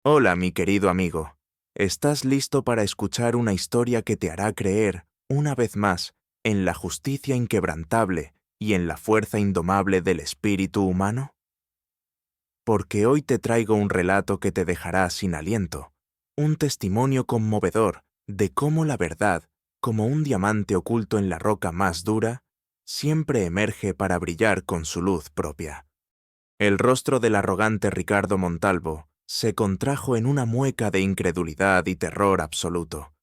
Hola, mi querido amigo. ¿Estás listo para escuchar una historia que te hará creer, una vez más, en la justicia inquebrantable y en la fuerza indomable del espíritu humano? Porque hoy te traigo un relato que te dejará sin aliento, un testimonio conmovedor de cómo la verdad, como un diamante oculto en la roca más dura, siempre emerge para brillar con su luz propia. El rostro del arrogante Ricardo Montalvo se contrajo en una mueca de incredulidad y terror absoluto,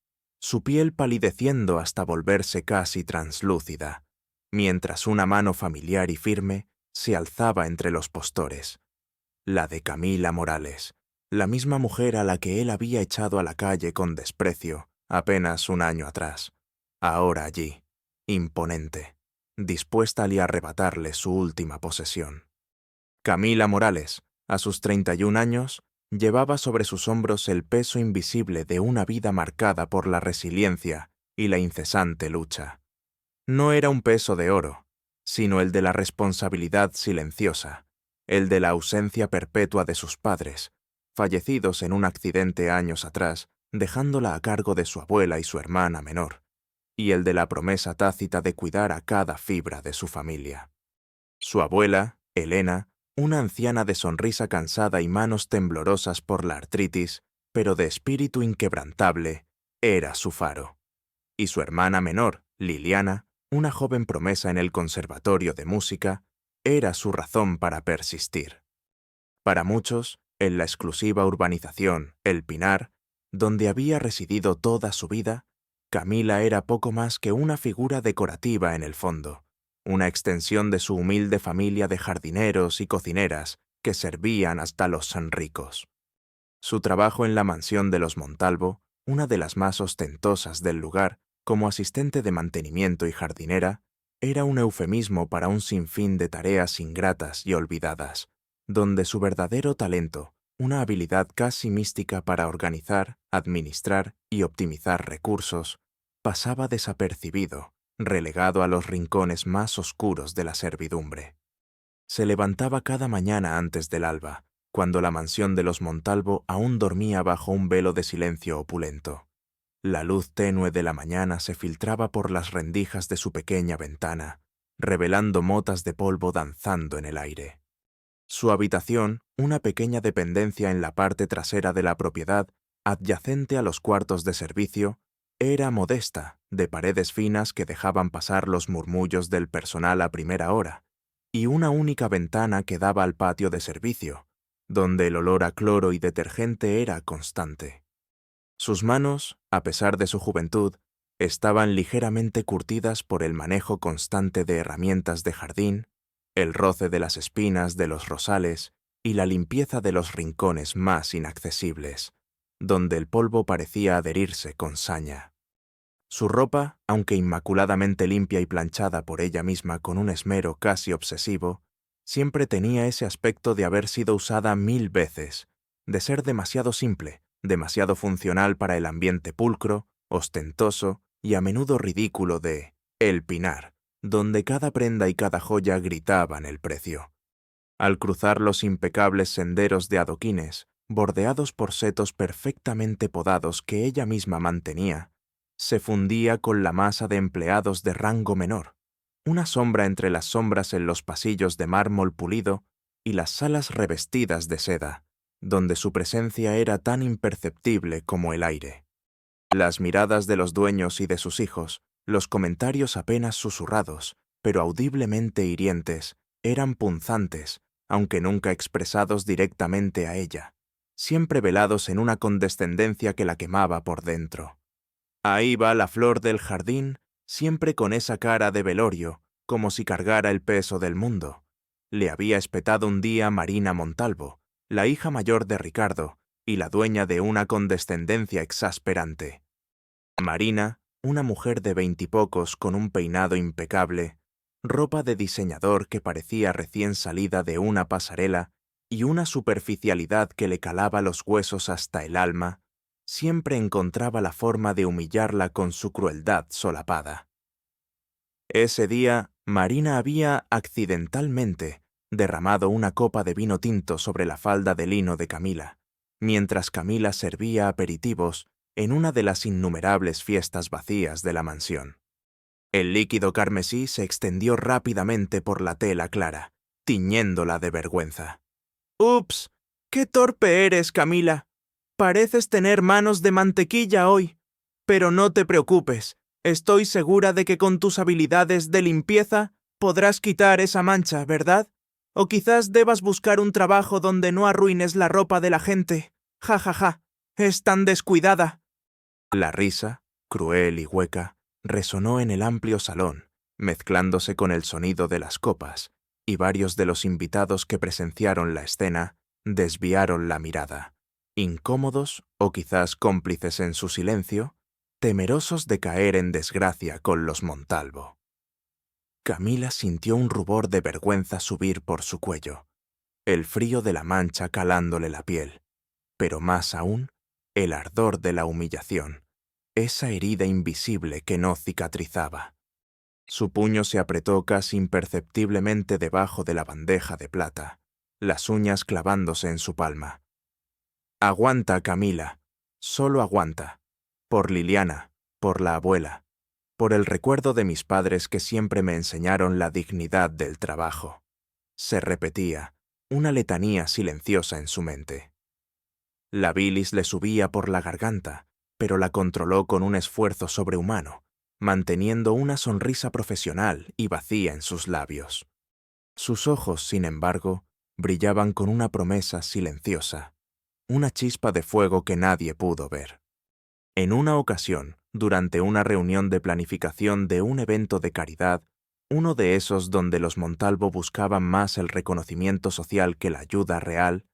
su piel palideciendo hasta volverse casi translúcida, mientras una mano familiar y firme se alzaba entre los postores, la de Camila Morales, la misma mujer a la que él había echado a la calle con desprecio apenas un año atrás, ahora allí, imponente, dispuesta a arrebatarle su última posesión. Camila Morales, a sus 31 años, llevaba sobre sus hombros el peso invisible de una vida marcada por la resiliencia y la incesante lucha. No era un peso de oro, sino el de la responsabilidad silenciosa, el de la ausencia perpetua de sus padres, fallecidos en un accidente años atrás, dejándola a cargo de su abuela y su hermana menor, y el de la promesa tácita de cuidar a cada fibra de su familia. Su abuela, Elena, una anciana de sonrisa cansada y manos temblorosas por la artritis, pero de espíritu inquebrantable, era su faro. Y su hermana menor, Liliana, una joven promesa en el Conservatorio de Música, era su razón para persistir. Para muchos, en la exclusiva urbanización El Pinar, donde había residido toda su vida, Camila era poco más que una figura decorativa en el fondo, una extensión de su humilde familia de jardineros y cocineras que servían hasta los ricos. Su trabajo en la mansión de los Montalvo, una de las más ostentosas del lugar, como asistente de mantenimiento y jardinera, era un eufemismo para un sinfín de tareas ingratas y olvidadas, donde su verdadero talento, una habilidad casi mística para organizar, administrar y optimizar recursos, pasaba desapercibido, relegado a los rincones más oscuros de la servidumbre. Se levantaba cada mañana antes del alba, cuando la mansión de los Montalvo aún dormía bajo un velo de silencio opulento. La luz tenue de la mañana se filtraba por las rendijas de su pequeña ventana, revelando motas de polvo danzando en el aire. Su habitación, una pequeña dependencia en la parte trasera de la propiedad, adyacente a los cuartos de servicio, era modesta, de paredes finas que dejaban pasar los murmullos del personal a primera hora, y una única ventana que daba al patio de servicio, donde el olor a cloro y detergente era constante. Sus manos, a pesar de su juventud, estaban ligeramente curtidas por el manejo constante de herramientas de jardín, el roce de las espinas de los rosales y la limpieza de los rincones más inaccesibles, donde el polvo parecía adherirse con saña. Su ropa, aunque inmaculadamente limpia y planchada por ella misma con un esmero casi obsesivo, siempre tenía ese aspecto de haber sido usada 1000 veces, de ser demasiado simple, demasiado funcional para el ambiente pulcro, ostentoso y a menudo ridículo de El Pinar, donde cada prenda y cada joya gritaban el precio. Al cruzar los impecables senderos de adoquines, bordeados por setos perfectamente podados que ella misma mantenía, se fundía con la masa de empleados de rango menor, una sombra entre las sombras en los pasillos de mármol pulido y las salas revestidas de seda, donde su presencia era tan imperceptible como el aire. Las miradas de los dueños y de sus hijos, los comentarios apenas susurrados, pero audiblemente hirientes, eran punzantes, aunque nunca expresados directamente a ella, siempre velados en una condescendencia que la quemaba por dentro. Ahí va la flor del jardín, siempre con esa cara de velorio, como si cargara el peso del mundo. Le había espetado un día Marina Montalvo, la hija mayor de Ricardo, y la dueña de una condescendencia exasperante. Marina, una mujer de 20 y pocos con un peinado impecable, ropa de diseñador que parecía recién salida de una pasarela y una superficialidad que le calaba los huesos hasta el alma, siempre encontraba la forma de humillarla con su crueldad solapada. Ese día, Marina había, accidentalmente, derramado una copa de vino tinto sobre la falda de lino de Camila, mientras Camila servía aperitivos en una de las innumerables fiestas vacías de la mansión. El líquido carmesí se extendió rápidamente por la tela clara, tiñéndola de vergüenza. —¡Ups! ¡Qué torpe eres, Camila! Pareces tener manos de mantequilla hoy. Pero no te preocupes, estoy segura de que con tus habilidades de limpieza podrás quitar esa mancha, ¿verdad? O quizás debas buscar un trabajo donde no arruines la ropa de la gente. Ja, ja, ja. Es tan descuidada. La risa, cruel y hueca, resonó en el amplio salón, mezclándose con el sonido de las copas, y varios de los invitados que presenciaron la escena desviaron la mirada, incómodos o quizás cómplices en su silencio, temerosos de caer en desgracia con los Montalvo. Camila sintió un rubor de vergüenza subir por su cuello, el frío de la mancha calándole la piel, pero más aún, el ardor de la humillación, esa herida invisible que no cicatrizaba. Su puño se apretó casi imperceptiblemente debajo de la bandeja de plata, las uñas clavándose en su palma. Aguanta, Camila, solo aguanta. Por Liliana, por la abuela, por el recuerdo de mis padres que siempre me enseñaron la dignidad del trabajo. Se repetía, una letanía silenciosa en su mente. La bilis le subía por la garganta, pero la controló con un esfuerzo sobrehumano, manteniendo una sonrisa profesional y vacía en sus labios. Sus ojos, sin embargo, brillaban con una promesa silenciosa, una chispa de fuego que nadie pudo ver. En una ocasión, durante una reunión de planificación de un evento de caridad, uno de esos donde los Montalvo buscaban más el reconocimiento social que la ayuda real,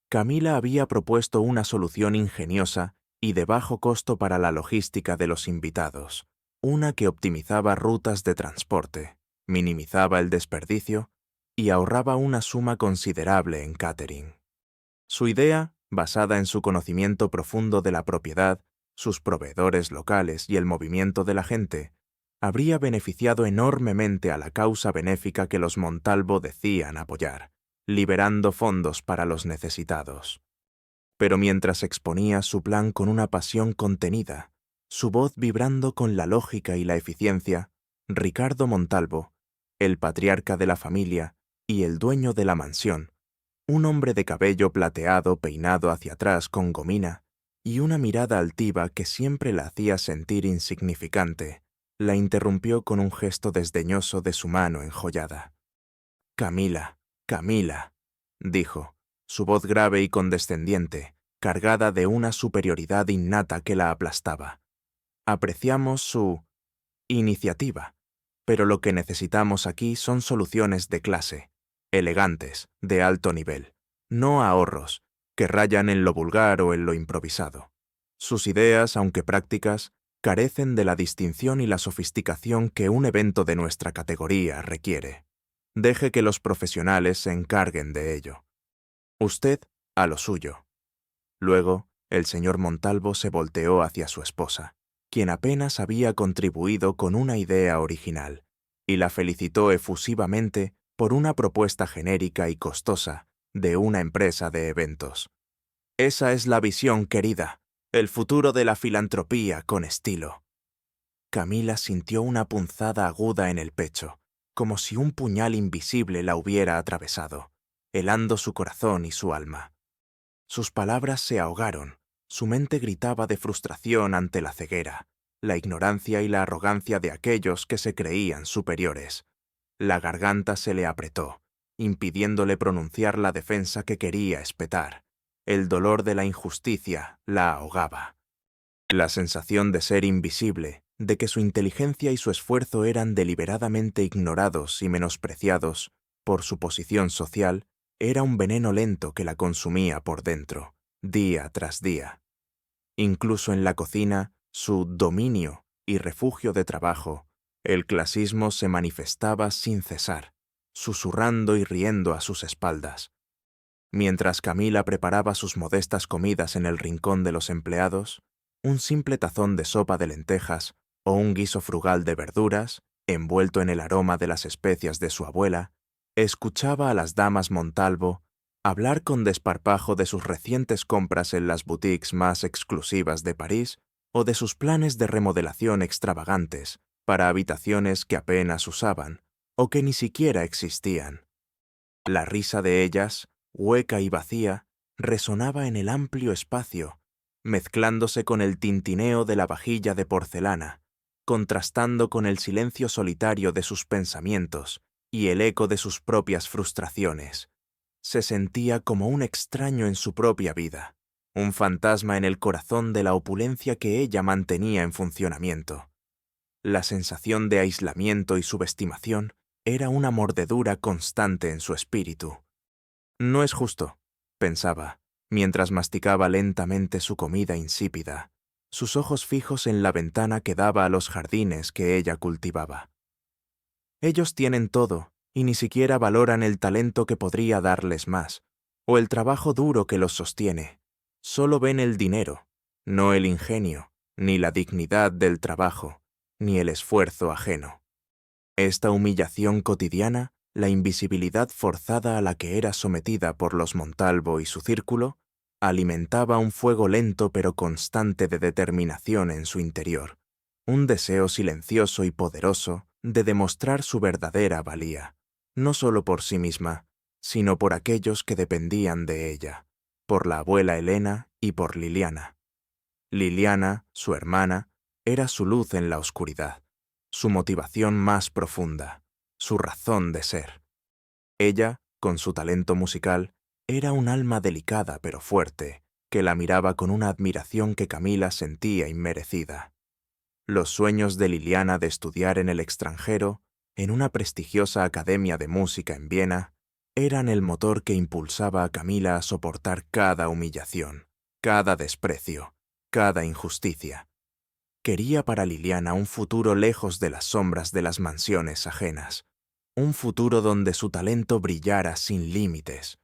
Camila había propuesto una solución ingeniosa y de bajo costo para la logística de los invitados, una que optimizaba rutas de transporte, minimizaba el desperdicio y ahorraba una suma considerable en catering. Su idea, basada en su conocimiento profundo de la propiedad, sus proveedores locales y el movimiento de la gente, habría beneficiado enormemente a la causa benéfica que los Montalvo decían apoyar, liberando fondos para los necesitados. Pero mientras exponía su plan con una pasión contenida, su voz vibrando con la lógica y la eficiencia, Ricardo Montalvo, el patriarca de la familia y el dueño de la mansión, un hombre de cabello plateado peinado hacia atrás con gomina y una mirada altiva que siempre la hacía sentir insignificante, la interrumpió con un gesto desdeñoso de su mano enjollada. «Camila, Camila», dijo, su voz grave y condescendiente, cargada de una superioridad innata que la aplastaba. «Apreciamos su iniciativa, pero lo que necesitamos aquí son soluciones de clase, elegantes, de alto nivel, no ahorros, que rayan en lo vulgar o en lo improvisado. Sus ideas, aunque prácticas, carecen de la distinción y la sofisticación que un evento de nuestra categoría requiere. Deje que los profesionales se encarguen de ello. Usted, a lo suyo». Luego, el señor Montalvo se volteó hacia su esposa, quien apenas había contribuido con una idea original, y la felicitó efusivamente por una propuesta genérica y costosa de una empresa de eventos. «Esa es la visión, querida, el futuro de la filantropía con estilo». Camila sintió una punzada aguda en el pecho, como si un puñal invisible la hubiera atravesado, helando su corazón y su alma. Sus palabras se ahogaron, su mente gritaba de frustración ante la ceguera, la ignorancia y la arrogancia de aquellos que se creían superiores. La garganta se le apretó, impidiéndole pronunciar la defensa que quería espetar. El dolor de la injusticia la ahogaba. La sensación de ser invisible, de que su inteligencia y su esfuerzo eran deliberadamente ignorados y menospreciados por su posición social, era un veneno lento que la consumía por dentro, día tras día. Incluso en la cocina, su dominio y refugio de trabajo, el clasismo se manifestaba sin cesar, susurrando y riendo a sus espaldas. Mientras Camila preparaba sus modestas comidas en el rincón de los empleados, un simple tazón de sopa de lentejas o un guiso frugal de verduras, envuelto en el aroma de las especias de su abuela, escuchaba a las damas Montalvo hablar con desparpajo de sus recientes compras en las boutiques más exclusivas de París o de sus planes de remodelación extravagantes para habitaciones que apenas usaban o que ni siquiera existían. La risa de ellas, hueca y vacía, resonaba en el amplio espacio, mezclándose con el tintineo de la vajilla de porcelana, contrastando con el silencio solitario de sus pensamientos y el eco de sus propias frustraciones. Se sentía como un extraño en su propia vida, un fantasma en el corazón de la opulencia que ella mantenía en funcionamiento. La sensación de aislamiento y subestimación era una mordedura constante en su espíritu. No es justo, pensaba, mientras masticaba lentamente su comida insípida, sus ojos fijos en la ventana que daba a los jardines que ella cultivaba. Ellos tienen todo y ni siquiera valoran el talento que podría darles más, o el trabajo duro que los sostiene. Solo ven el dinero, no el ingenio, ni la dignidad del trabajo, ni el esfuerzo ajeno. Esta humillación cotidiana, la invisibilidad forzada a la que era sometida por los Montalvo y su círculo, alimentaba un fuego lento pero constante de determinación en su interior, un deseo silencioso y poderoso de demostrar su verdadera valía, no solo por sí misma, sino por aquellos que dependían de ella, por la abuela Elena y por Liliana. Liliana, su hermana, era su luz en la oscuridad, su motivación más profunda, su razón de ser. Ella, con su talento musical, era un alma delicada pero fuerte, que la miraba con una admiración que Camila sentía inmerecida. Los sueños de Liliana de estudiar en el extranjero, en una prestigiosa academia de música en Viena, eran el motor que impulsaba a Camila a soportar cada humillación, cada desprecio, cada injusticia. Quería para Liliana un futuro lejos de las sombras de las mansiones ajenas, un futuro donde su talento brillara sin límites.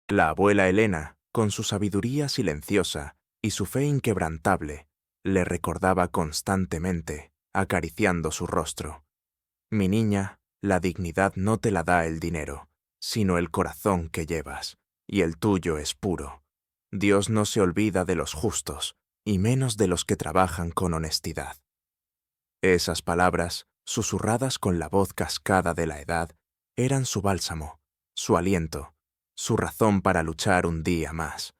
La abuela Elena, con su sabiduría silenciosa y su fe inquebrantable, le recordaba constantemente, acariciando su rostro: «Mi niña, la dignidad no te la da el dinero, sino el corazón que llevas, y el tuyo es puro. Dios no se olvida de los justos, y menos de los que trabajan con honestidad». Esas palabras, susurradas con la voz cascada de la edad, eran su bálsamo, su aliento, su razón para luchar un día más.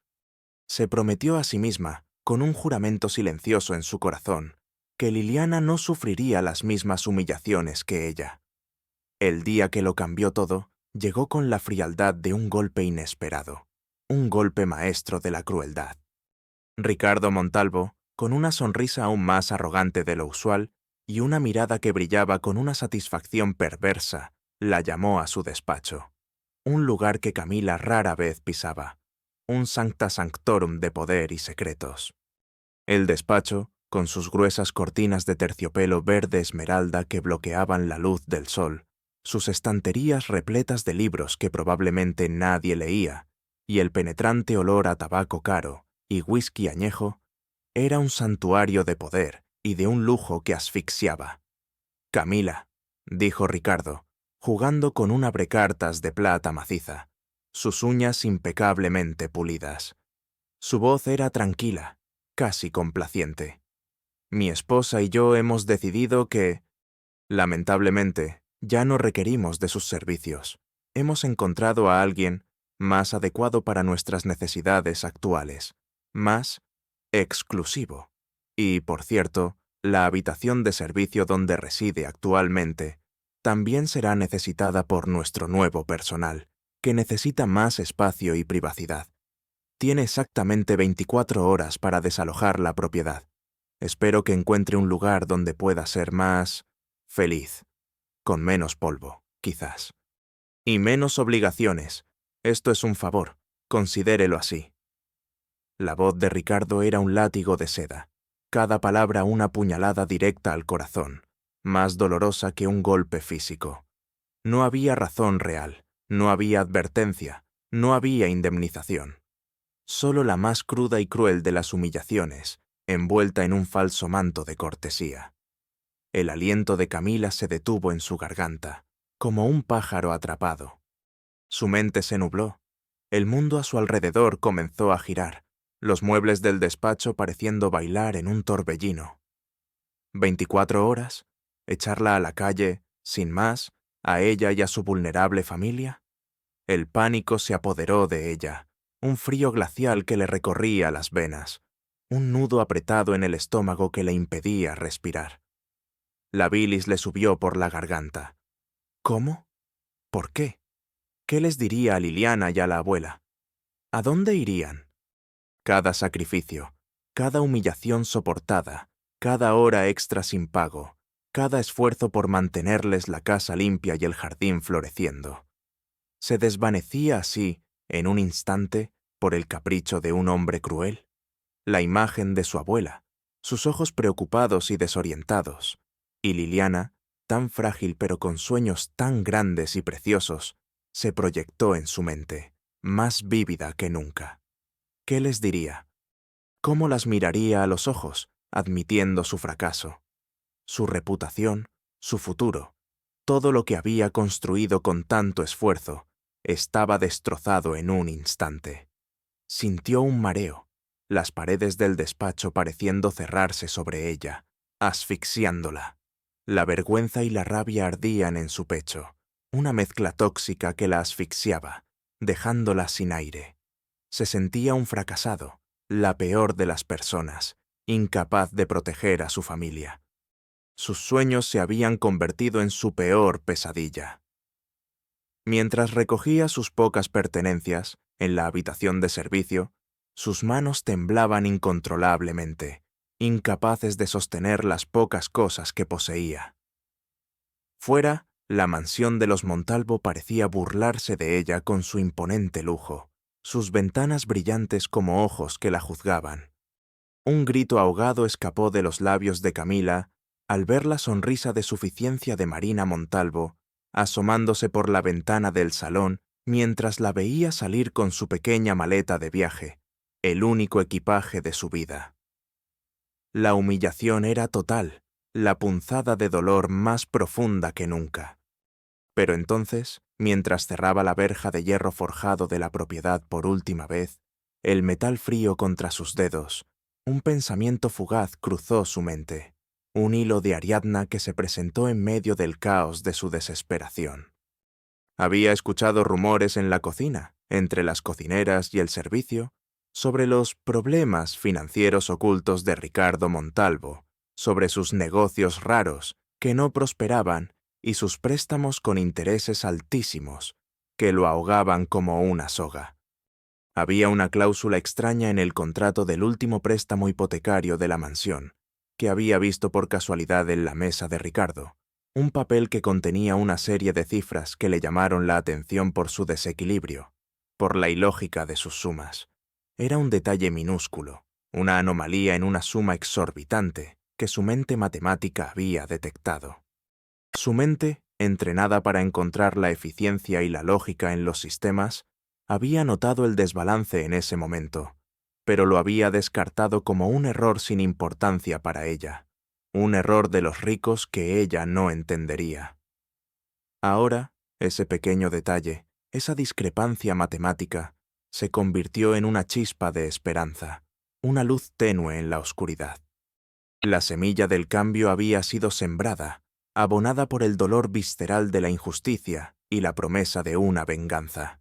Se prometió a sí misma, con un juramento silencioso en su corazón, que Liliana no sufriría las mismas humillaciones que ella. El día que lo cambió todo, llegó con la frialdad de un golpe inesperado, un golpe maestro de la crueldad. Ricardo Montalvo, con una sonrisa aún más arrogante de lo usual y una mirada que brillaba con una satisfacción perversa, la llamó a su despacho, un lugar que Camila rara vez pisaba, un sancta sanctorum de poder y secretos. El despacho, con sus gruesas cortinas de terciopelo verde esmeralda que bloqueaban la luz del sol, sus estanterías repletas de libros que probablemente nadie leía, y el penetrante olor a tabaco caro y whisky añejo, era un santuario de poder y de un lujo que asfixiaba. «Camila», dijo Ricardo, jugando con un abrecartas de plata maciza, sus uñas impecablemente pulidas. Su voz era tranquila, casi complaciente. «Mi esposa y yo hemos decidido que, lamentablemente, ya no requerimos de sus servicios. Hemos encontrado a alguien más adecuado para nuestras necesidades actuales, más exclusivo. Y, por cierto, la habitación de servicio donde reside actualmente también será necesitada por nuestro nuevo personal, que necesita más espacio y privacidad. Tiene exactamente 24 horas para desalojar la propiedad. Espero que encuentre un lugar donde pueda ser más feliz, con menos polvo, quizás. Y menos obligaciones. Esto es un favor, considérelo así». La voz de Ricardo era un látigo de seda, cada palabra una puñalada directa al corazón, más dolorosa que un golpe físico. No había razón real, no había advertencia, no había indemnización. Solo la más cruda y cruel de las humillaciones, envuelta en un falso manto de cortesía. El aliento de Camila se detuvo en su garganta, como un pájaro atrapado. Su mente se nubló, El mundo a su alrededor comenzó a girar, los muebles del despacho pareciendo bailar en un torbellino. 24 horas, echarla a la calle, sin más, a ella y a su vulnerable familia. El pánico se apoderó de ella, un frío glacial que le recorría las venas, un nudo apretado en el estómago que le impedía respirar. La bilis le subió por la garganta. ¿Cómo? ¿Por qué? ¿Qué les diría a Liliana y a la abuela? ¿A dónde irían? Cada sacrificio, cada humillación soportada, cada hora extra sin pago, cada esfuerzo por mantenerles la casa limpia y el jardín floreciendo. ¿Se desvanecía así, en un instante, por el capricho de un hombre cruel? La imagen de su abuela, sus ojos preocupados y desorientados, y Liliana, tan frágil pero con sueños tan grandes y preciosos, se proyectó en su mente, más vívida que nunca. ¿Qué les diría? ¿Cómo las miraría a los ojos, admitiendo su fracaso? Su reputación, su futuro, todo lo que había construido con tanto esfuerzo, estaba destrozado en un instante. Sintió un mareo, las paredes del despacho pareciendo cerrarse sobre ella, asfixiándola. La vergüenza y la rabia ardían en su pecho, una mezcla tóxica que la asfixiaba, dejándola sin aire. Se sentía un fracasado, la peor de las personas, incapaz de proteger a su familia. Sus sueños se habían convertido en su peor pesadilla. Mientras recogía sus pocas pertenencias en la habitación de servicio, sus manos temblaban incontrolablemente, incapaces de sostener las pocas cosas que poseía. Fuera, la mansión de los Montalvo parecía burlarse de ella con su imponente lujo, sus ventanas brillantes como ojos que la juzgaban. Un grito ahogado escapó de los labios de Camila al ver la sonrisa de suficiencia de Marina Montalvo asomándose por la ventana del salón mientras la veía salir con su pequeña maleta de viaje, el único equipaje de su vida. La humillación era total, la punzada de dolor más profunda que nunca. Pero entonces, mientras cerraba la verja de hierro forjado de la propiedad por última vez, el metal frío contra sus dedos, un pensamiento fugaz cruzó su mente, un hilo de Ariadna que se presentó en medio del caos de su desesperación. Había escuchado rumores en la cocina, entre las cocineras y el servicio, sobre los problemas financieros ocultos de Ricardo Montalvo, sobre sus negocios raros que no prosperaban y sus préstamos con intereses altísimos, que lo ahogaban como una soga. Había una cláusula extraña en el contrato del último préstamo hipotecario de la mansión, que había visto por casualidad en la mesa de Ricardo, un papel que contenía una serie de cifras que le llamaron la atención por su desequilibrio, por la ilógica de sus sumas. Era un detalle minúsculo, una anomalía en una suma exorbitante que su mente matemática había detectado. Su mente, entrenada para encontrar la eficiencia y la lógica en los sistemas, había notado el desbalance en ese momento, pero lo había descartado como un error sin importancia para ella, un error de los ricos que ella no entendería. Ahora, ese pequeño detalle, esa discrepancia matemática, se convirtió en una chispa de esperanza, una luz tenue en la oscuridad. La semilla del cambio había sido sembrada, abonada por el dolor visceral de la injusticia y la promesa de una venganza.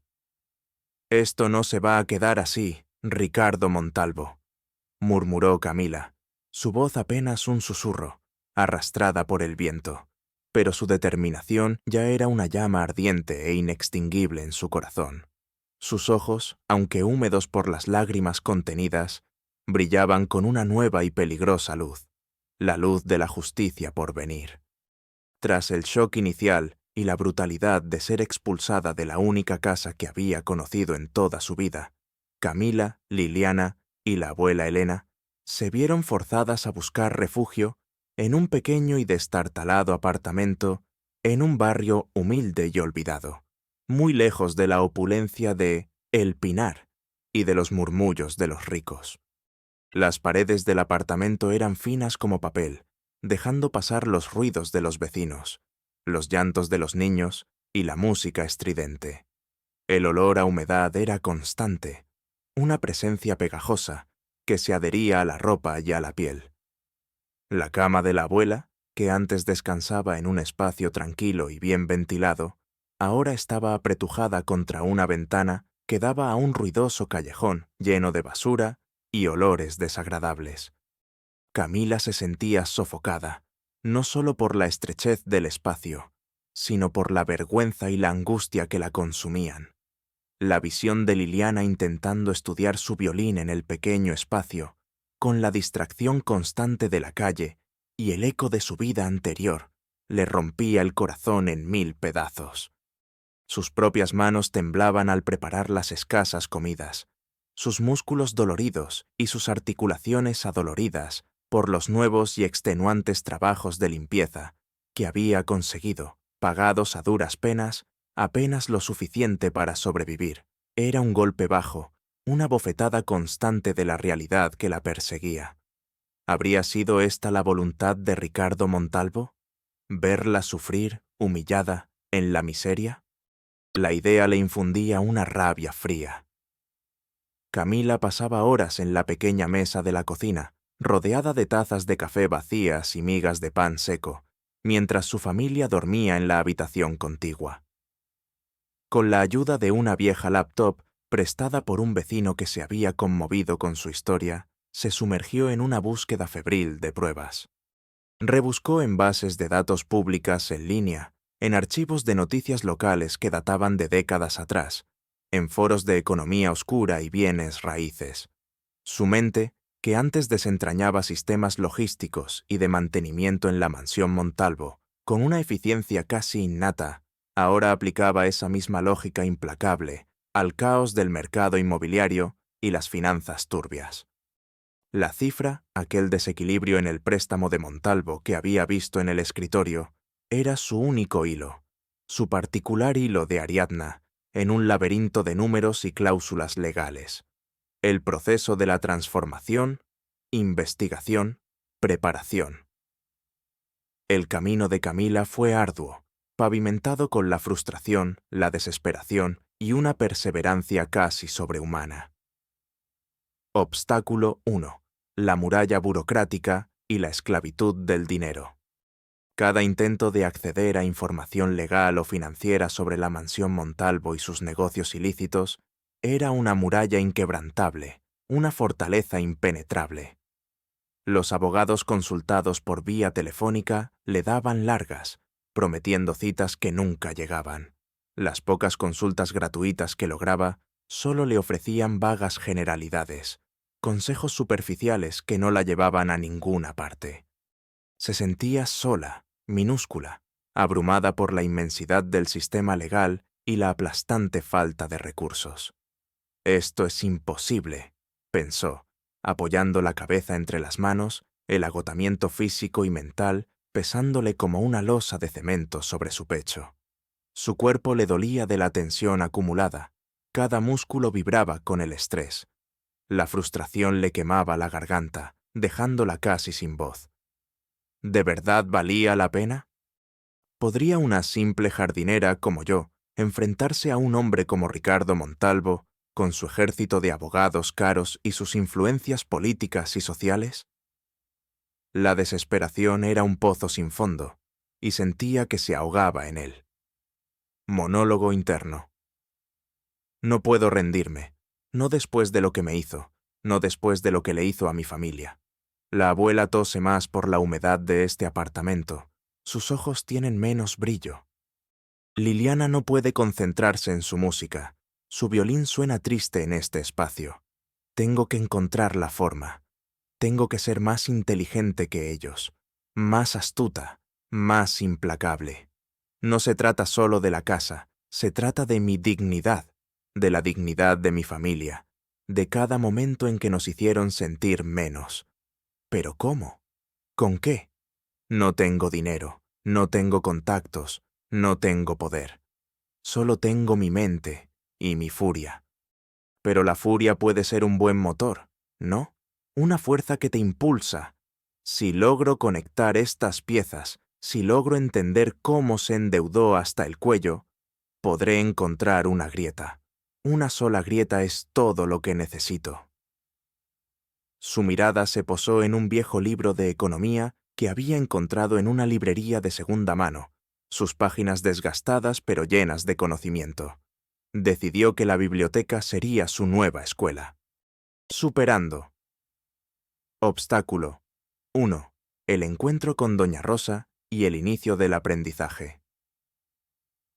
«Esto no se va a quedar así, Ricardo Montalvo», murmuró Camila, su voz apenas un susurro, arrastrada por el viento, pero su determinación ya era una llama ardiente e inextinguible en su corazón. Sus ojos, aunque húmedos por las lágrimas contenidas, brillaban con una nueva y peligrosa luz, la luz de la justicia por venir. Tras el shock inicial y la brutalidad de ser expulsada de la única casa que había conocido en toda su vida, Camila, Liliana y la abuela Elena se vieron forzadas a buscar refugio en un pequeño y destartalado apartamento en un barrio humilde y olvidado, muy lejos de la opulencia de El Pinar y de los murmullos de los ricos. Las paredes del apartamento eran finas como papel, dejando pasar los ruidos de los vecinos, los llantos de los niños y la música estridente. El olor a humedad era constante, una presencia pegajosa que se adhería a la ropa y a la piel. La cama de la abuela, que antes descansaba en un espacio tranquilo y bien ventilado, ahora estaba apretujada contra una ventana que daba a un ruidoso callejón lleno de basura y olores desagradables. Camila se sentía sofocada, no solo por la estrechez del espacio, sino por la vergüenza y la angustia que la consumían. La visión de Liliana intentando estudiar su violín en el pequeño espacio, con la distracción constante de la calle y el eco de su vida anterior, le rompía el corazón en 1000 pedazos. Sus propias manos temblaban al preparar las escasas comidas, sus músculos doloridos y sus articulaciones adoloridas por los nuevos y extenuantes trabajos de limpieza que había conseguido, pagados a duras penas, apenas lo suficiente para sobrevivir. Era un golpe bajo, una bofetada constante de la realidad que la perseguía. ¿Habría sido esta la voluntad de Ricardo Montalvo? ¿Verla sufrir, humillada, en la miseria? La idea le infundía una rabia fría. Camila pasaba horas en la pequeña mesa de la cocina, rodeada de tazas de café vacías y migas de pan seco, mientras su familia dormía en la habitación contigua. Con la ayuda de una vieja laptop prestada por un vecino que se había conmovido con su historia, se sumergió en una búsqueda febril de pruebas. Rebuscó en bases de datos públicas en línea, en archivos de noticias locales que databan de décadas atrás, en foros de economía oscura y bienes raíces. Su mente, que antes desentrañaba sistemas logísticos y de mantenimiento en la mansión Montalvo, con una eficiencia casi innata, ahora aplicaba esa misma lógica implacable al caos del mercado inmobiliario y las finanzas turbias. La cifra, aquel desequilibrio en el préstamo de Montalvo que había visto en el escritorio, era su único hilo, su particular hilo de Ariadna, en un laberinto de números y cláusulas legales. El proceso de la transformación, investigación, preparación. El camino de Camila fue arduo, pavimentado con la frustración, la desesperación y una perseverancia casi sobrehumana. Obstáculo 1. La muralla burocrática y la esclavitud del dinero. Cada intento de acceder a información legal o financiera sobre la mansión Montalvo y sus negocios ilícitos era una muralla inquebrantable, una fortaleza impenetrable. Los abogados consultados por vía telefónica le daban largas, prometiendo citas que nunca llegaban. Las pocas consultas gratuitas que lograba solo le ofrecían vagas generalidades, consejos superficiales que no la llevaban a ninguna parte. Se sentía sola, minúscula, abrumada por la inmensidad del sistema legal y la aplastante falta de recursos. Esto es imposible, pensó, apoyando la cabeza entre las manos, el agotamiento físico y mental pesándole como una losa de cemento sobre su pecho. Su cuerpo le dolía de la tensión acumulada, cada músculo vibraba con el estrés. La frustración le quemaba la garganta, dejándola casi sin voz. ¿De verdad valía la pena? ¿Podría una simple jardinera como yo enfrentarse a un hombre como Ricardo Montalvo, con su ejército de abogados caros y sus influencias políticas y sociales? La desesperación era un pozo sin fondo, y sentía que se ahogaba en él. Monólogo interno. No puedo rendirme, no después de lo que me hizo, no después de lo que le hizo a mi familia. La abuela tose más por la humedad de este apartamento, sus ojos tienen menos brillo. Liliana no puede concentrarse en su música, su violín suena triste en este espacio. Tengo que encontrar la forma. Tengo que ser más inteligente que ellos, más astuta, más implacable. No se trata solo de la casa, se trata de mi dignidad, de la dignidad de mi familia, de cada momento en que nos hicieron sentir menos. ¿Pero cómo? ¿Con qué? No tengo dinero, no tengo contactos, no tengo poder. Solo tengo mi mente y mi furia. Pero la furia puede ser un buen motor, ¿no? Una fuerza que te impulsa. Si logro conectar estas piezas, si logro entender cómo se endeudó hasta el cuello, podré encontrar una grieta. Una sola grieta es todo lo que necesito. Su mirada se posó en un viejo libro de economía que había encontrado en una librería de segunda mano, sus páginas desgastadas pero llenas de conocimiento. Decidió que la biblioteca sería su nueva escuela. Superando. Obstáculo 1. El encuentro con Doña Rosa y el inicio del aprendizaje.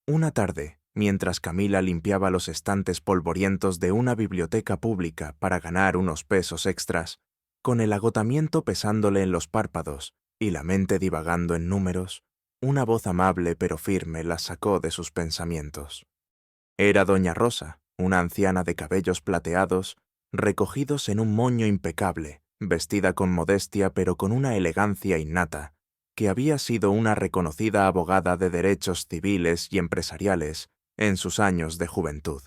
Una tarde, mientras Camila limpiaba los estantes polvorientos de una biblioteca pública para ganar unos pesos extras, con el agotamiento pesándole en los párpados y la mente divagando en números, una voz amable pero firme la sacó de sus pensamientos. Era Doña Rosa, una anciana de cabellos plateados, recogidos en un moño impecable, vestida con modestia pero con una elegancia innata, que había sido una reconocida abogada de derechos civiles y empresariales en sus años de juventud.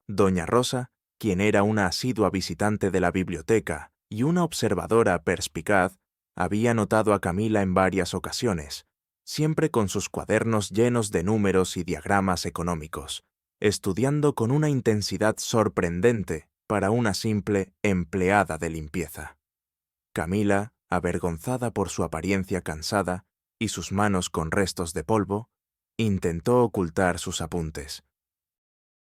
Doña Rosa, quien era una asidua visitante de la biblioteca y una observadora perspicaz, había notado a Camila en varias ocasiones, siempre con sus cuadernos llenos de números y diagramas económicos, estudiando con una intensidad sorprendente para una simple empleada de limpieza. Camila, avergonzada por su apariencia cansada y sus manos con restos de polvo, intentó ocultar sus apuntes.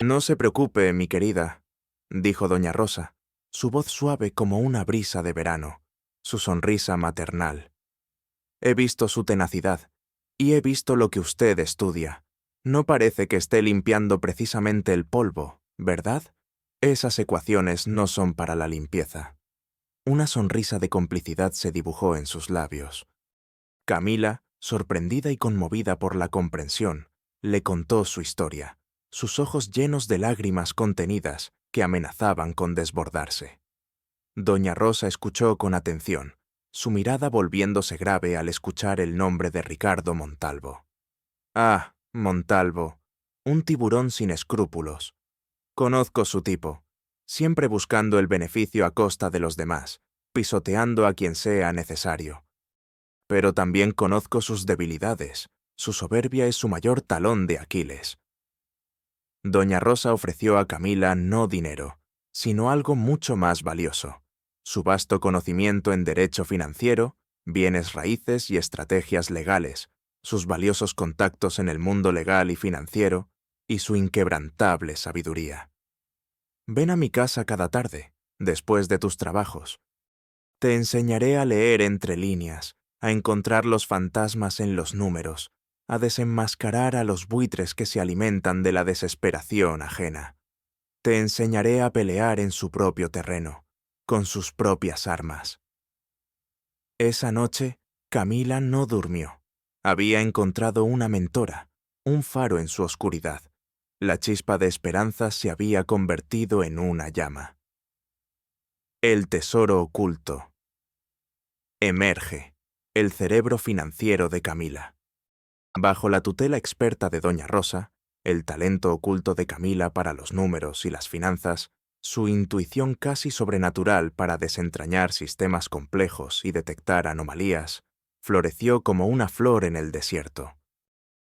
«No se preocupe, mi querida», dijo doña Rosa, su voz suave como una brisa de verano, su sonrisa maternal. «He visto su tenacidad, y he visto lo que usted estudia. No parece que esté limpiando precisamente el polvo, ¿verdad? Esas ecuaciones no son para la limpieza». Una sonrisa de complicidad se dibujó en sus labios. Camila, sorprendida y conmovida por la comprensión, le contó su historia, sus ojos llenos de lágrimas contenidas que amenazaban con desbordarse. Doña Rosa escuchó con atención, su mirada volviéndose grave al escuchar el nombre de Ricardo Montalvo. «Ah, Montalvo, un tiburón sin escrúpulos. Conozco su tipo, siempre buscando el beneficio a costa de los demás, pisoteando a quien sea necesario. Pero también conozco sus debilidades, su soberbia es su mayor talón de Aquiles». Doña Rosa ofreció a Camila no dinero, sino algo mucho más valioso, su vasto conocimiento en derecho financiero, bienes raíces y estrategias legales, sus valiosos contactos en el mundo legal y financiero, y su inquebrantable sabiduría. «Ven a mi casa cada tarde, después de tus trabajos. Te enseñaré a leer entre líneas, a encontrar los fantasmas en los números, a desenmascarar a los buitres que se alimentan de la desesperación ajena. Te enseñaré a pelear en su propio terreno, con sus propias armas». Esa noche, Camila no durmió. Había encontrado una mentora, un faro en su oscuridad. La chispa de esperanza se había convertido en una llama. El tesoro oculto. Emerge, el cerebro financiero de Camila. Bajo la tutela experta de doña Rosa, el talento oculto de Camila para los números y las finanzas, su intuición casi sobrenatural para desentrañar sistemas complejos y detectar anomalías, floreció como una flor en el desierto.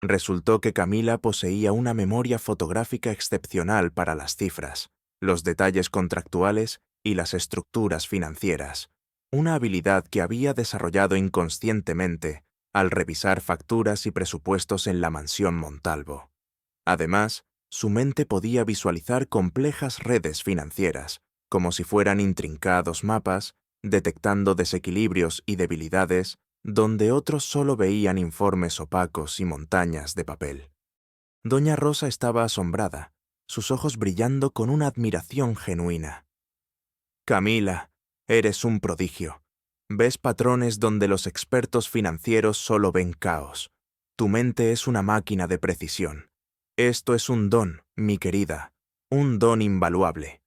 Resultó que Camila poseía una memoria fotográfica excepcional para las cifras, los detalles contractuales y las estructuras financieras, una habilidad que había desarrollado inconscientemente al revisar facturas y presupuestos en la mansión Montalvo. Además, su mente podía visualizar complejas redes financieras, como si fueran intrincados mapas, detectando desequilibrios y debilidades donde otros solo veían informes opacos y montañas de papel. Doña Rosa estaba asombrada, sus ojos brillando con una admiración genuina. «Camila, eres un prodigio. Ves patrones donde los expertos financieros solo ven caos. Tu mente es una máquina de precisión. Esto es un don, mi querida, un don invaluable.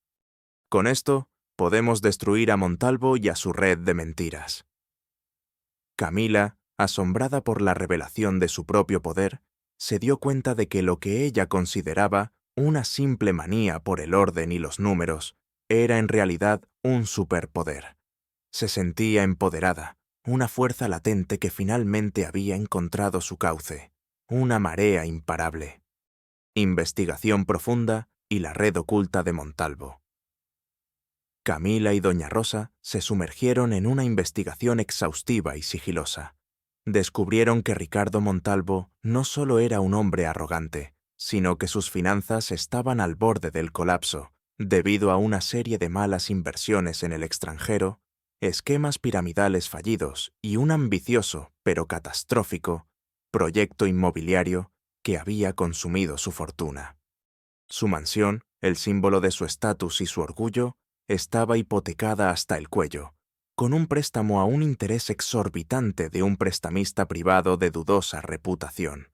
Con esto, podemos destruir a Montalvo y a su red de mentiras». Camila, asombrada por la revelación de su propio poder, se dio cuenta de que lo que ella consideraba una simple manía por el orden y los números era en realidad un superpoder. Se sentía empoderada, una fuerza latente que finalmente había encontrado su cauce, una marea imparable. Investigación profunda y la red oculta de Montalvo. Camila y doña Rosa se sumergieron en una investigación exhaustiva y sigilosa. Descubrieron que Ricardo Montalvo no solo era un hombre arrogante, sino que sus finanzas estaban al borde del colapso, debido a una serie de malas inversiones en el extranjero, esquemas piramidales fallidos y un ambicioso, pero catastrófico, proyecto inmobiliario que había consumido su fortuna. Su mansión, el símbolo de su estatus y su orgullo, estaba hipotecada hasta el cuello, con un préstamo a un interés exorbitante de un prestamista privado de dudosa reputación.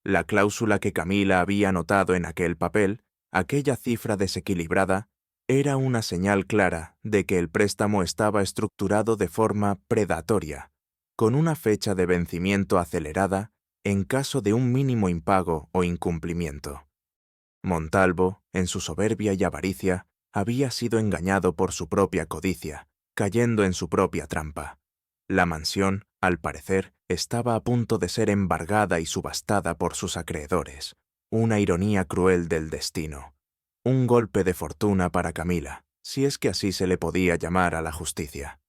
La cláusula que Camila había anotado en aquel papel, aquella cifra desequilibrada, era una señal clara de que el préstamo estaba estructurado de forma predatoria, con una fecha de vencimiento acelerada en caso de un mínimo impago o incumplimiento. Montalvo, en su soberbia y avaricia, había sido engañado por su propia codicia, cayendo en su propia trampa. La mansión, al parecer, estaba a punto de ser embargada y subastada por sus acreedores. Una ironía cruel del destino. Un golpe de fortuna para Camila, si es que así se le podía llamar a la justicia.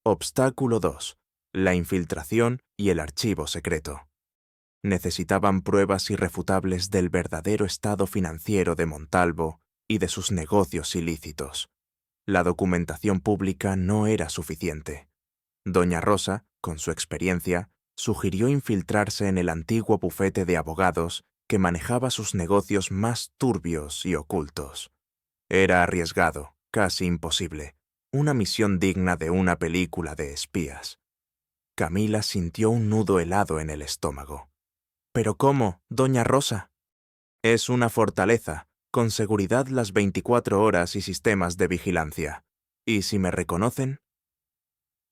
Obstáculo 2. La infiltración y el archivo secreto. Necesitaban pruebas irrefutables del verdadero estado financiero de Montalvo y de sus negocios ilícitos. La documentación pública no era suficiente. Doña Rosa, con su experiencia, sugirió infiltrarse en el antiguo bufete de abogados que manejaba sus negocios más turbios y ocultos. Era arriesgado, casi imposible, una misión digna de una película de espías. Camila sintió un nudo helado en el estómago. ¿Pero cómo, doña Rosa? Es una fortaleza, con seguridad las 24 horas y sistemas de vigilancia. ¿Y si me reconocen?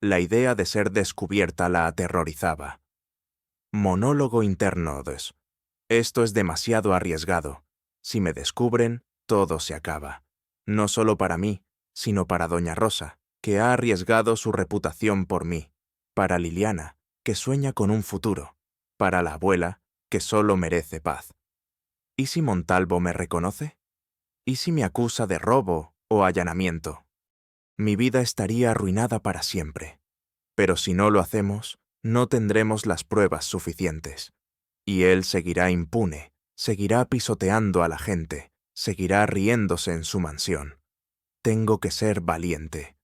La idea de ser descubierta la aterrorizaba. Monólogo interno 2. Esto es demasiado arriesgado. Si me descubren, todo se acaba. No solo para mí, sino para doña Rosa, que ha arriesgado su reputación por mí. Para Liliana, que sueña con un futuro. Para la abuela, que solo merece paz. ¿Y si Montalvo me reconoce? ¿Y si me acusa de robo o allanamiento? Mi vida estaría arruinada para siempre. Pero si no lo hacemos, no tendremos las pruebas suficientes. Y él seguirá impune, seguirá pisoteando a la gente, seguirá riéndose en su mansión. Tengo que ser valiente.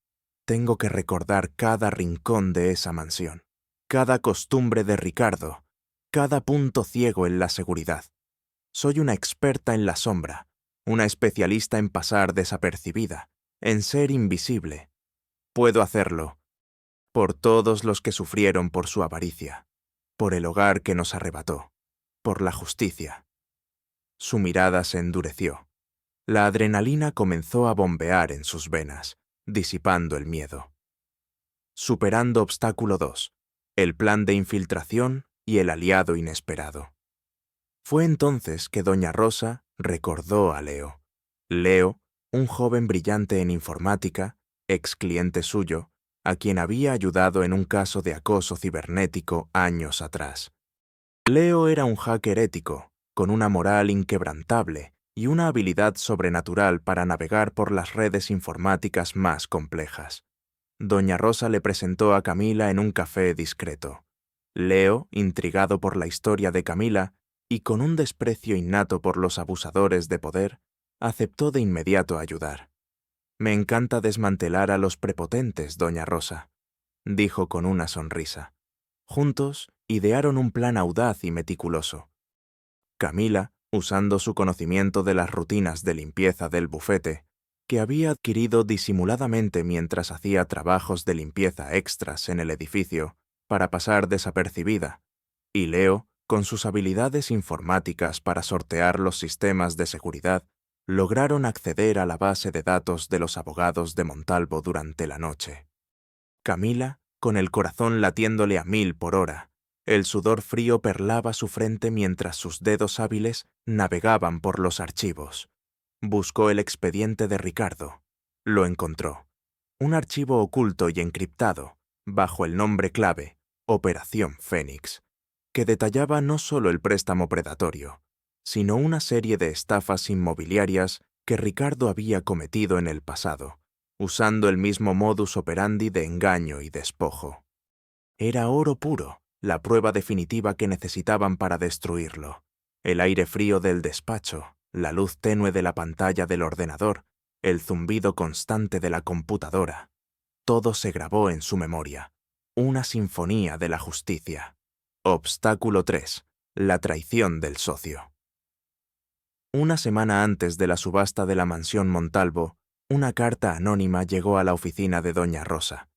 Tengo que recordar cada rincón de esa mansión, cada costumbre de Ricardo, cada punto ciego en la seguridad. Soy una experta en la sombra, una especialista en pasar desapercibida, en ser invisible. Puedo hacerlo por todos los que sufrieron por su avaricia, por el hogar que nos arrebató, por la justicia. Su mirada se endureció. La adrenalina comenzó a bombear en sus venas, disipando el miedo. Superando obstáculo 2. El plan de infiltración y el aliado inesperado. Fue entonces que doña Rosa recordó a Leo. Leo, un joven brillante en informática, ex cliente suyo, a quien había ayudado en un caso de acoso cibernético años atrás. Leo era un hacker ético, con una moral inquebrantable y una habilidad sobrenatural para navegar por las redes informáticas más complejas. Doña Rosa le presentó a Camila en un café discreto. Leo, intrigado por la historia de Camila y con un desprecio innato por los abusadores de poder, aceptó de inmediato ayudar. «Me encanta desmantelar a los prepotentes, doña Rosa», dijo con una sonrisa. Juntos idearon un plan audaz y meticuloso. Camila, usando su conocimiento de las rutinas de limpieza del bufete, que había adquirido disimuladamente mientras hacía trabajos de limpieza extras en el edificio para pasar desapercibida, y Leo, con sus habilidades informáticas para sortear los sistemas de seguridad, lograron acceder a la base de datos de los abogados de Montalvo durante la noche. Camila, con el corazón latiéndole a 1000 por hora, el sudor frío perlaba su frente mientras sus dedos hábiles navegaban por los archivos. Buscó el expediente de Ricardo. Lo encontró. Un archivo oculto y encriptado, bajo el nombre clave, Operación Fénix, que detallaba no solo el préstamo predatorio, sino una serie de estafas inmobiliarias que Ricardo había cometido en el pasado, usando el mismo modus operandi de engaño y despojo. Era oro puro, la prueba definitiva que necesitaban para destruirlo. El aire frío del despacho, la luz tenue de la pantalla del ordenador, el zumbido constante de la computadora. Todo se grabó en su memoria. Una sinfonía de la justicia. Obstáculo 3. La traición del socio. Una semana antes de la subasta de la mansión Montalvo, una carta anónima llegó a la oficina de doña Rosa.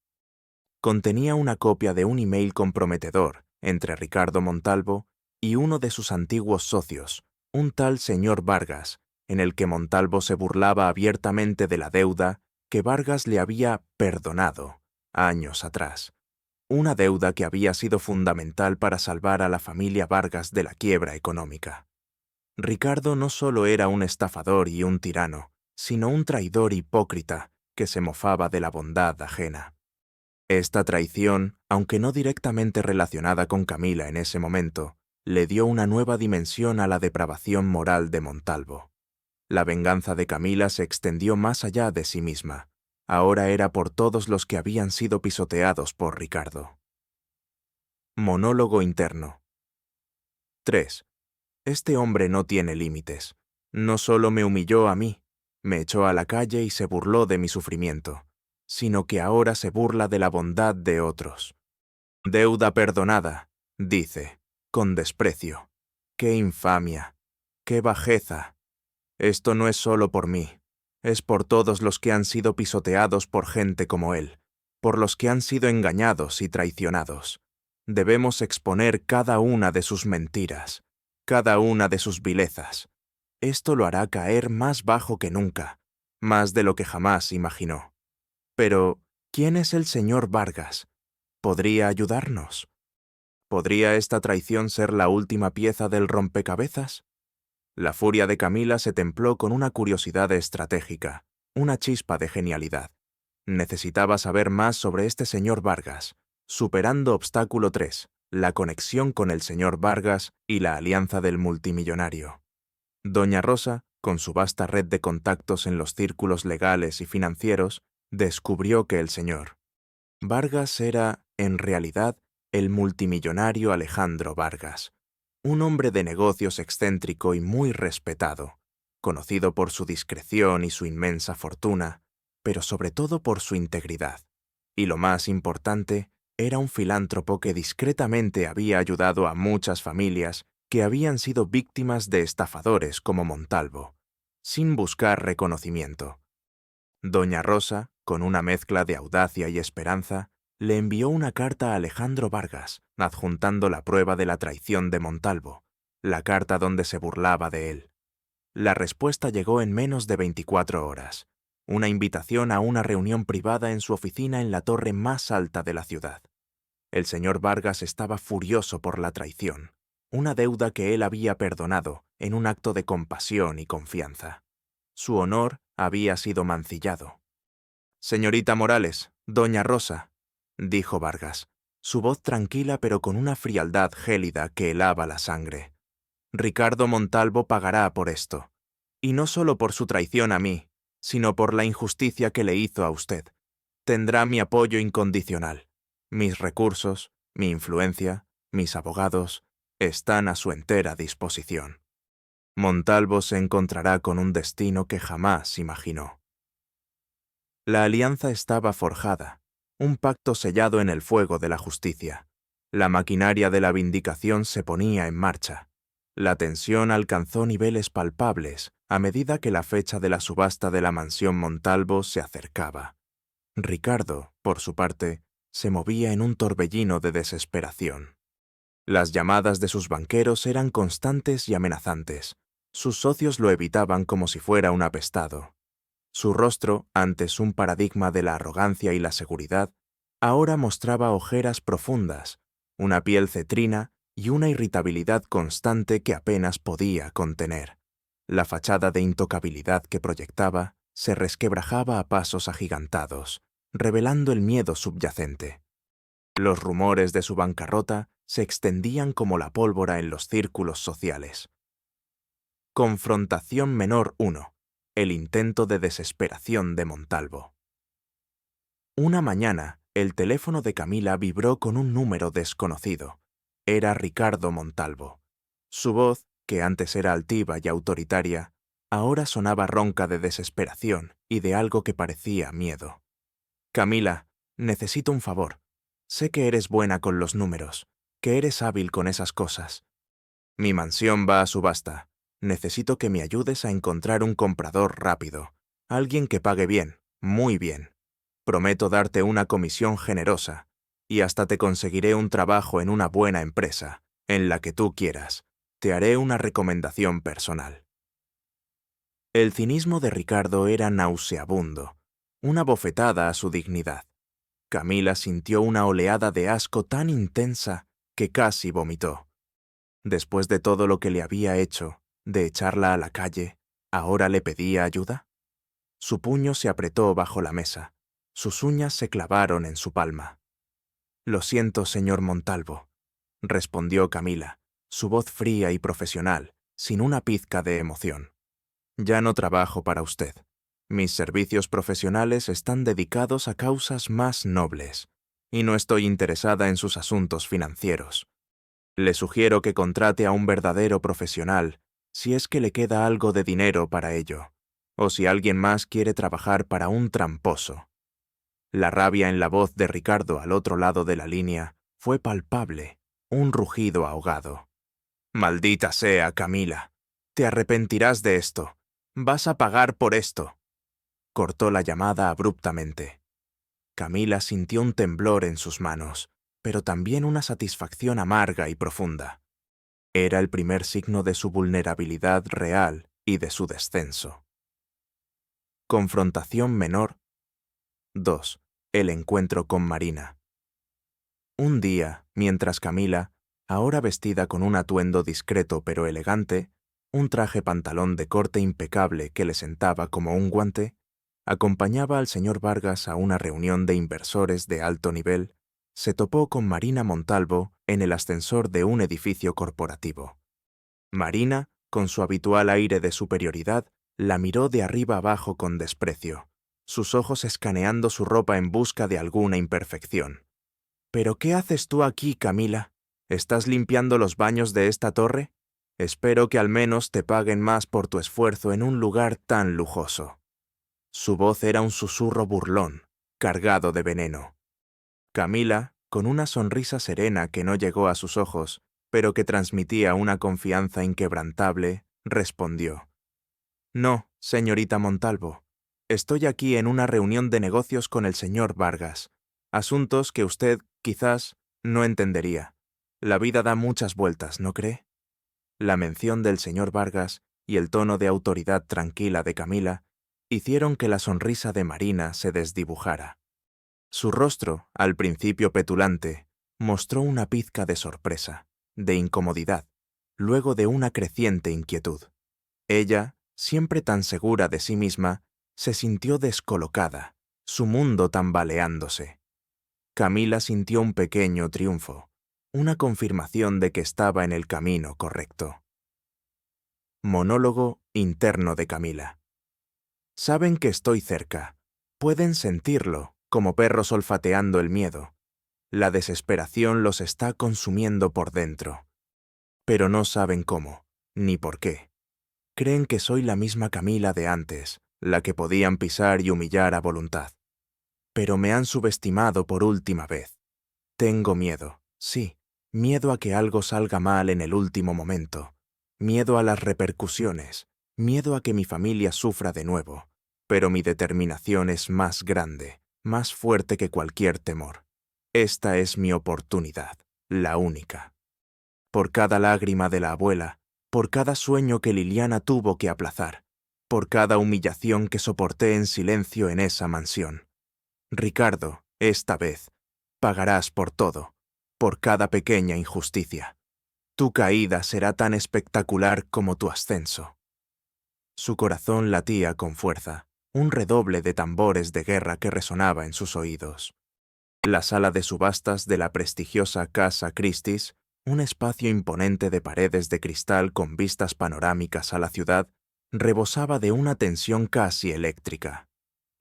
Contenía una copia de un email comprometedor entre Ricardo Montalvo y uno de sus antiguos socios, un tal señor Vargas, en el que Montalvo se burlaba abiertamente de la deuda que Vargas le había perdonado años atrás. Una deuda que había sido fundamental para salvar a la familia Vargas de la quiebra económica. Ricardo no solo era un estafador y un tirano, sino un traidor hipócrita que se mofaba de la bondad ajena. Esta traición, aunque no directamente relacionada con Camila en ese momento, le dio una nueva dimensión a la depravación moral de Montalvo. La venganza de Camila se extendió más allá de sí misma. Ahora era por todos los que habían sido pisoteados por Ricardo. Monólogo interno. 3. Este hombre no tiene límites. No solo me humilló a mí, me echó a la calle y se burló de mi sufrimiento, sino que ahora se burla de la bondad de otros. Deuda perdonada, dice, con desprecio. ¡Qué infamia! ¡Qué bajeza! Esto no es solo por mí, es por todos los que han sido pisoteados por gente como él, por los que han sido engañados y traicionados. Debemos exponer cada una de sus mentiras, cada una de sus vilezas. Esto lo hará caer más bajo que nunca, más de lo que jamás imaginó. Pero, ¿quién es el señor Vargas? ¿Podría ayudarnos? ¿Podría esta traición ser la última pieza del rompecabezas? La furia de Camila se templó con una curiosidad estratégica, una chispa de genialidad. Necesitaba saber más sobre este señor Vargas, superando obstáculo 3, la conexión con el señor Vargas y la alianza del multimillonario. Doña Rosa, con su vasta red de contactos en los círculos legales y financieros, descubrió que el señor Vargas era, en realidad, el multimillonario Alejandro Vargas, un hombre de negocios excéntrico y muy respetado, conocido por su discreción y su inmensa fortuna, pero sobre todo por su integridad. Y lo más importante, era un filántropo que discretamente había ayudado a muchas familias que habían sido víctimas de estafadores como Montalvo, sin buscar reconocimiento. Doña Rosa, con una mezcla de audacia y esperanza, le envió una carta a Alejandro Vargas, adjuntando la prueba de la traición de Montalvo, la carta donde se burlaba de él. La respuesta llegó en menos de 24 horas, una invitación a una reunión privada en su oficina en la torre más alta de la ciudad. El señor Vargas estaba furioso por la traición, una deuda que él había perdonado en un acto de compasión y confianza. Su honor había sido mancillado. «Señorita Morales, doña Rosa», dijo Vargas, su voz tranquila pero con una frialdad gélida que helaba la sangre. «Ricardo Montalvo pagará por esto, y no solo por su traición a mí, sino por la injusticia que le hizo a usted. Tendrá mi apoyo incondicional. Mis recursos, mi influencia, mis abogados, están a su entera disposición. Montalvo se encontrará con un destino que jamás imaginó». La alianza estaba forjada, un pacto sellado en el fuego de la justicia. La maquinaria de la vindicación se ponía en marcha. La tensión alcanzó niveles palpables a medida que la fecha de la subasta de la mansión Montalvo se acercaba. Ricardo, por su parte, se movía en un torbellino de desesperación. Las llamadas de sus banqueros eran constantes y amenazantes. Sus socios lo evitaban como si fuera un apestado. Su rostro, antes un paradigma de la arrogancia y la seguridad, ahora mostraba ojeras profundas, una piel cetrina y una irritabilidad constante que apenas podía contener. La fachada de intocabilidad que proyectaba se resquebrajaba a pasos agigantados, revelando el miedo subyacente. Los rumores de su bancarrota se extendían como la pólvora en los círculos sociales. Confrontación menor 1. El intento de desesperación de Montalvo. Una mañana, el teléfono de Camila vibró con un número desconocido. Era Ricardo Montalvo. Su voz, que antes era altiva y autoritaria, ahora sonaba ronca de desesperación y de algo que parecía miedo. Camila, necesito un favor. Sé que eres buena con los números, que eres hábil con esas cosas. Mi mansión va a subasta. Necesito que me ayudes a encontrar un comprador rápido, alguien que pague bien, muy bien. Prometo darte una comisión generosa, y hasta te conseguiré un trabajo en una buena empresa, en la que tú quieras. Te haré una recomendación personal. El cinismo de Ricardo era nauseabundo, una bofetada a su dignidad. Camila sintió una oleada de asco tan intensa que casi vomitó. Después de todo lo que le había hecho, de echarla a la calle, ¿ahora le pedía ayuda? Su puño se apretó bajo la mesa. Sus uñas se clavaron en su palma. «Lo siento, señor Montalvo», respondió Camila, su voz fría y profesional, sin una pizca de emoción. «Ya no trabajo para usted. Mis servicios profesionales están dedicados a causas más nobles, y no estoy interesada en sus asuntos financieros. Le sugiero que contrate a un verdadero profesional si es que le queda algo de dinero para ello, o si alguien más quiere trabajar para un tramposo». La rabia en la voz de Ricardo al otro lado de la línea fue palpable, un rugido ahogado. «Maldita sea, Camila. Te arrepentirás de esto. Vas a pagar por esto». Cortó la llamada abruptamente. Camila sintió un temblor en sus manos, pero también una satisfacción amarga y profunda. Era el primer signo de su vulnerabilidad real y de su descenso. Confrontación menor 2. El encuentro con Marina. Un día, mientras Camila, ahora vestida con un atuendo discreto pero elegante, un traje pantalón de corte impecable que le sentaba como un guante, acompañaba al señor Vargas a una reunión de inversores de alto nivel, se topó con Marina Montalvo en el ascensor de un edificio corporativo. Marina, con su habitual aire de superioridad, la miró de arriba abajo con desprecio, sus ojos escaneando su ropa en busca de alguna imperfección. «¿Pero qué haces tú aquí, Camila? ¿Estás limpiando los baños de esta torre? Espero que al menos te paguen más por tu esfuerzo en un lugar tan lujoso». Su voz era un susurro burlón, cargado de veneno. Camila, con una sonrisa serena que no llegó a sus ojos, pero que transmitía una confianza inquebrantable, respondió: «No, señorita Montalvo. Estoy aquí en una reunión de negocios con el señor Vargas. Asuntos que usted, quizás, no entendería. La vida da muchas vueltas, ¿no cree?». La mención del señor Vargas y el tono de autoridad tranquila de Camila hicieron que la sonrisa de Marina se desdibujara. Su rostro, al principio petulante, mostró una pizca de sorpresa, de incomodidad, luego de una creciente inquietud. Ella, siempre tan segura de sí misma, se sintió descolocada, su mundo tambaleándose. Camila sintió un pequeño triunfo, una confirmación de que estaba en el camino correcto. Monólogo interno de Camila. Saben que estoy cerca. Pueden sentirlo, como perros olfateando el miedo. La desesperación los está consumiendo por dentro. Pero no saben cómo, ni por qué. Creen que soy la misma Camila de antes, la que podían pisar y humillar a voluntad. Pero me han subestimado por última vez. Tengo miedo, sí, miedo a que algo salga mal en el último momento. Miedo a las repercusiones, miedo a que mi familia sufra de nuevo. Pero mi determinación es más grande, más fuerte que cualquier temor. Esta es mi oportunidad, la única. Por cada lágrima de la abuela, por cada sueño que Liliana tuvo que aplazar, por cada humillación que soporté en silencio en esa mansión. Ricardo, esta vez, pagarás por todo, por cada pequeña injusticia. Tu caída será tan espectacular como tu ascenso». Su corazón latía con fuerza, un redoble de tambores de guerra que resonaba en sus oídos. La sala de subastas de la prestigiosa Casa Christie's Un espacio imponente de paredes de cristal con vistas panorámicas a la ciudad rebosaba de una tensión casi eléctrica.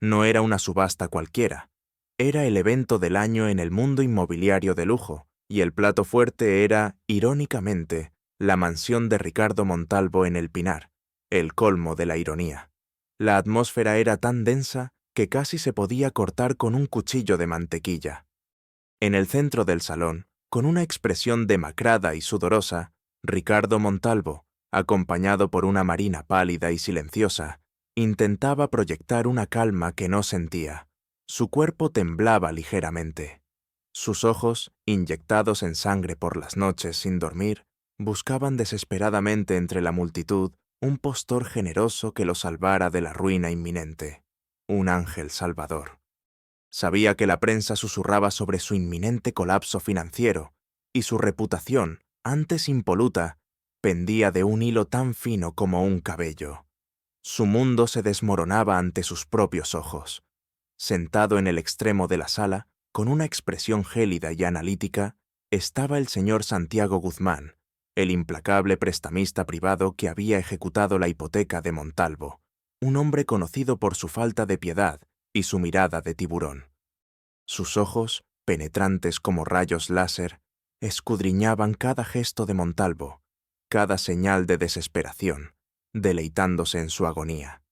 No era una subasta cualquiera, era el evento del año en el mundo inmobiliario de lujo, y el plato fuerte era, irónicamente, la mansión de Ricardo Montalvo en El Pinar, el colmo de la ironía. La atmósfera era tan densa que casi se podía cortar con un cuchillo de mantequilla. En el centro del salón, con una expresión demacrada y sudorosa, Ricardo Montalvo, acompañado por una Marina pálida y silenciosa, intentaba proyectar una calma que no sentía. Su cuerpo temblaba ligeramente. Sus ojos, inyectados en sangre por las noches sin dormir, buscaban desesperadamente entre la multitud un postor generoso que lo salvara de la ruina inminente. Un ángel salvador. Sabía que la prensa susurraba sobre su inminente colapso financiero, y su reputación, antes impoluta, pendía de un hilo tan fino como un cabello. Su mundo se desmoronaba ante sus propios ojos. Sentado en el extremo de la sala, con una expresión gélida y analítica, estaba el señor Santiago Guzmán, el implacable prestamista privado que había ejecutado la hipoteca de Montalvo, un hombre conocido por su falta de piedad y su mirada de tiburón. Sus ojos, penetrantes como rayos láser, escudriñaban cada gesto de Montalvo, cada señal de desesperación, deleitándose en su agonía.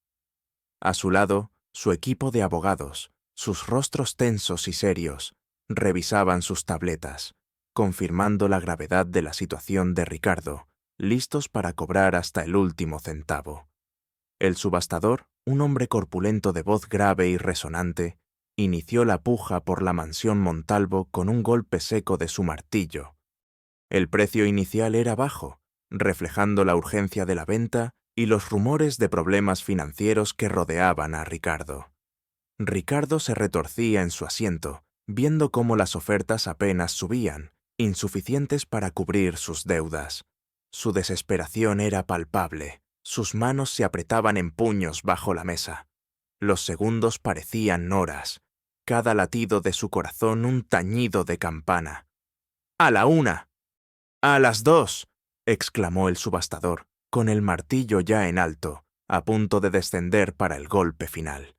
A su lado, su equipo de abogados, sus rostros tensos y serios, revisaban sus tabletas, confirmando la gravedad de la situación de Ricardo, listos para cobrar hasta el último centavo. El subastador, un hombre corpulento de voz grave y resonante, inició la puja por la mansión Montalvo con un golpe seco de su martillo. El precio inicial era bajo, reflejando la urgencia de la venta y los rumores de problemas financieros que rodeaban a Ricardo. Ricardo se retorcía en su asiento, viendo cómo las ofertas apenas subían, insuficientes para cubrir sus deudas. Su desesperación era palpable, sus manos se apretaban en puños bajo la mesa. Los segundos parecían horas, cada latido de su corazón un tañido de campana. ¡A la 1! ¡A las 2! exclamó el subastador, con el martillo ya en alto, a punto de descender para el golpe final.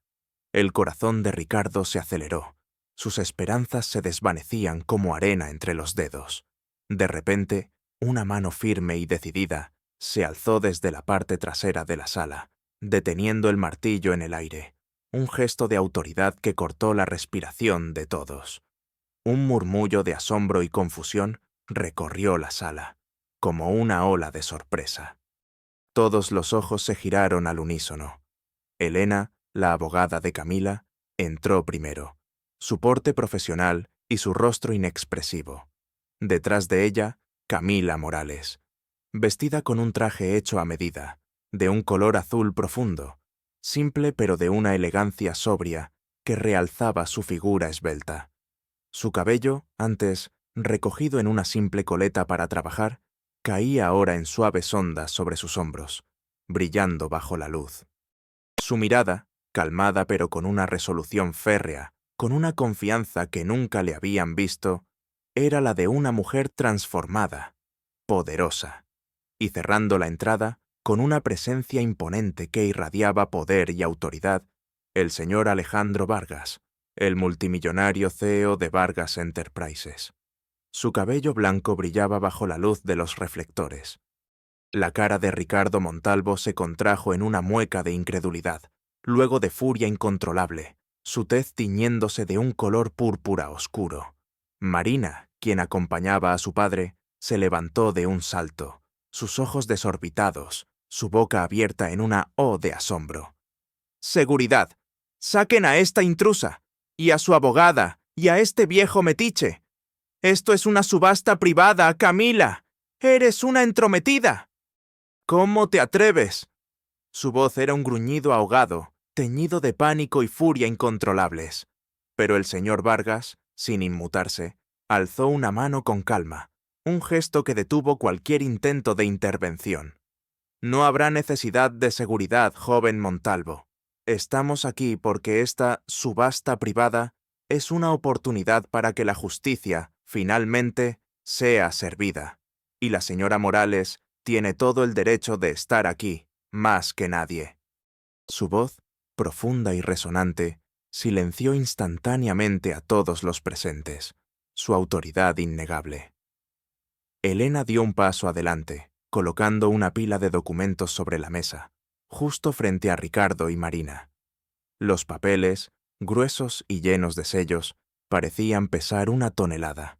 El corazón de Ricardo se aceleró. Sus esperanzas se desvanecían como arena entre los dedos. De repente, una mano firme y decidida se alzó desde la parte trasera de la sala, deteniendo el martillo en el aire, un gesto de autoridad que cortó la respiración de todos. Un murmullo de asombro y confusión recorrió la sala, como una ola de sorpresa. Todos los ojos se giraron al unísono. Elena, la abogada de Camila, entró primero, su porte profesional y su rostro inexpresivo. Detrás de ella, Camila Morales, vestida con un traje hecho a medida, de un color azul profundo, simple pero de una elegancia sobria que realzaba su figura esbelta. Su cabello, antes recogido en una simple coleta para trabajar, caía ahora en suaves ondas sobre sus hombros, brillando bajo la luz. Su mirada, calmada pero con una resolución férrea, con una confianza que nunca le habían visto, era la de una mujer transformada, poderosa, y cerrando la entrada, con una presencia imponente que irradiaba poder y autoridad, el señor Alejandro Vargas, el multimillonario CEO de Vargas Enterprises. Su cabello blanco brillaba bajo la luz de los reflectores. La cara de Ricardo Montalvo se contrajo en una mueca de incredulidad, luego de furia incontrolable, su tez tiñéndose de un color púrpura oscuro. Marina, quien acompañaba a su padre, se levantó de un salto, sus ojos desorbitados, su boca abierta en una O de asombro. ¡Seguridad! ¡Saquen a esta intrusa! ¡Y a su abogada! ¡Y a este viejo metiche! ¡Esto es una subasta privada, Camila! ¡Eres una entrometida! ¿Cómo te atreves? Su voz era un gruñido ahogado, teñido de pánico y furia incontrolables. Pero el señor Vargas, sin inmutarse, alzó una mano con calma, un gesto que detuvo cualquier intento de intervención. No habrá necesidad de seguridad, joven Montalvo. Estamos aquí porque esta subasta privada es una oportunidad para que la justicia, finalmente, sea servida. y la señora Morales tiene todo el derecho de estar aquí, más que nadie. Su voz, profunda y resonante, silenció instantáneamente a todos los presentes, su autoridad innegable. Elena dio un paso adelante, colocando una pila de documentos sobre la mesa, justo frente a Ricardo y Marina. Los papeles, gruesos y llenos de sellos, parecían pesar una tonelada.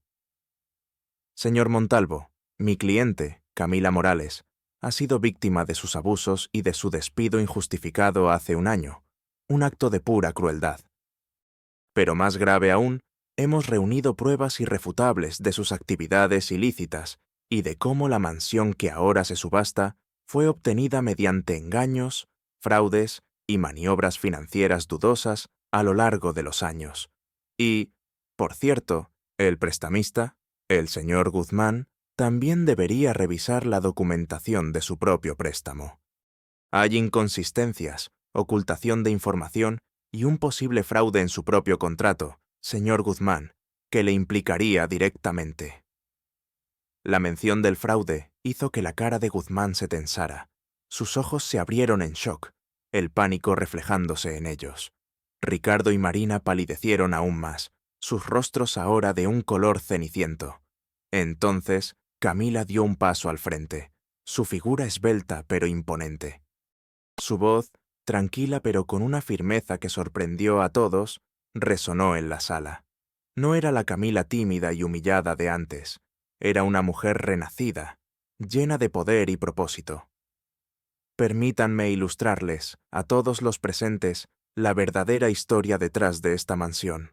Señor Montalvo, mi cliente, Camila Morales, ha sido víctima de sus abusos y de su despido injustificado hace un año, un acto de pura crueldad. Pero más grave aún, hemos reunido pruebas irrefutables de sus actividades ilícitas y de cómo la mansión que ahora se subasta fue obtenida mediante engaños, fraudes y maniobras financieras dudosas a lo largo de los años. Y, por cierto, el prestamista, el señor Guzmán, también debería revisar la documentación de su propio préstamo. Hay inconsistencias, ocultación de información y un posible fraude en su propio contrato, señor Guzmán, que le implicaría directamente. La mención del fraude hizo que la cara de Guzmán se tensara. Sus ojos se abrieron en shock, el pánico reflejándose en ellos. Ricardo y Marina palidecieron aún más, sus rostros ahora de un color ceniciento. Entonces, Camila dio un paso al frente, su figura esbelta pero imponente. Su voz, tranquila pero con una firmeza que sorprendió a todos, resonó en la sala. No era la Camila tímida y humillada de antes. Era una mujer renacida, llena de poder y propósito. Permítanme ilustrarles, a todos los presentes, la verdadera historia detrás de esta mansión,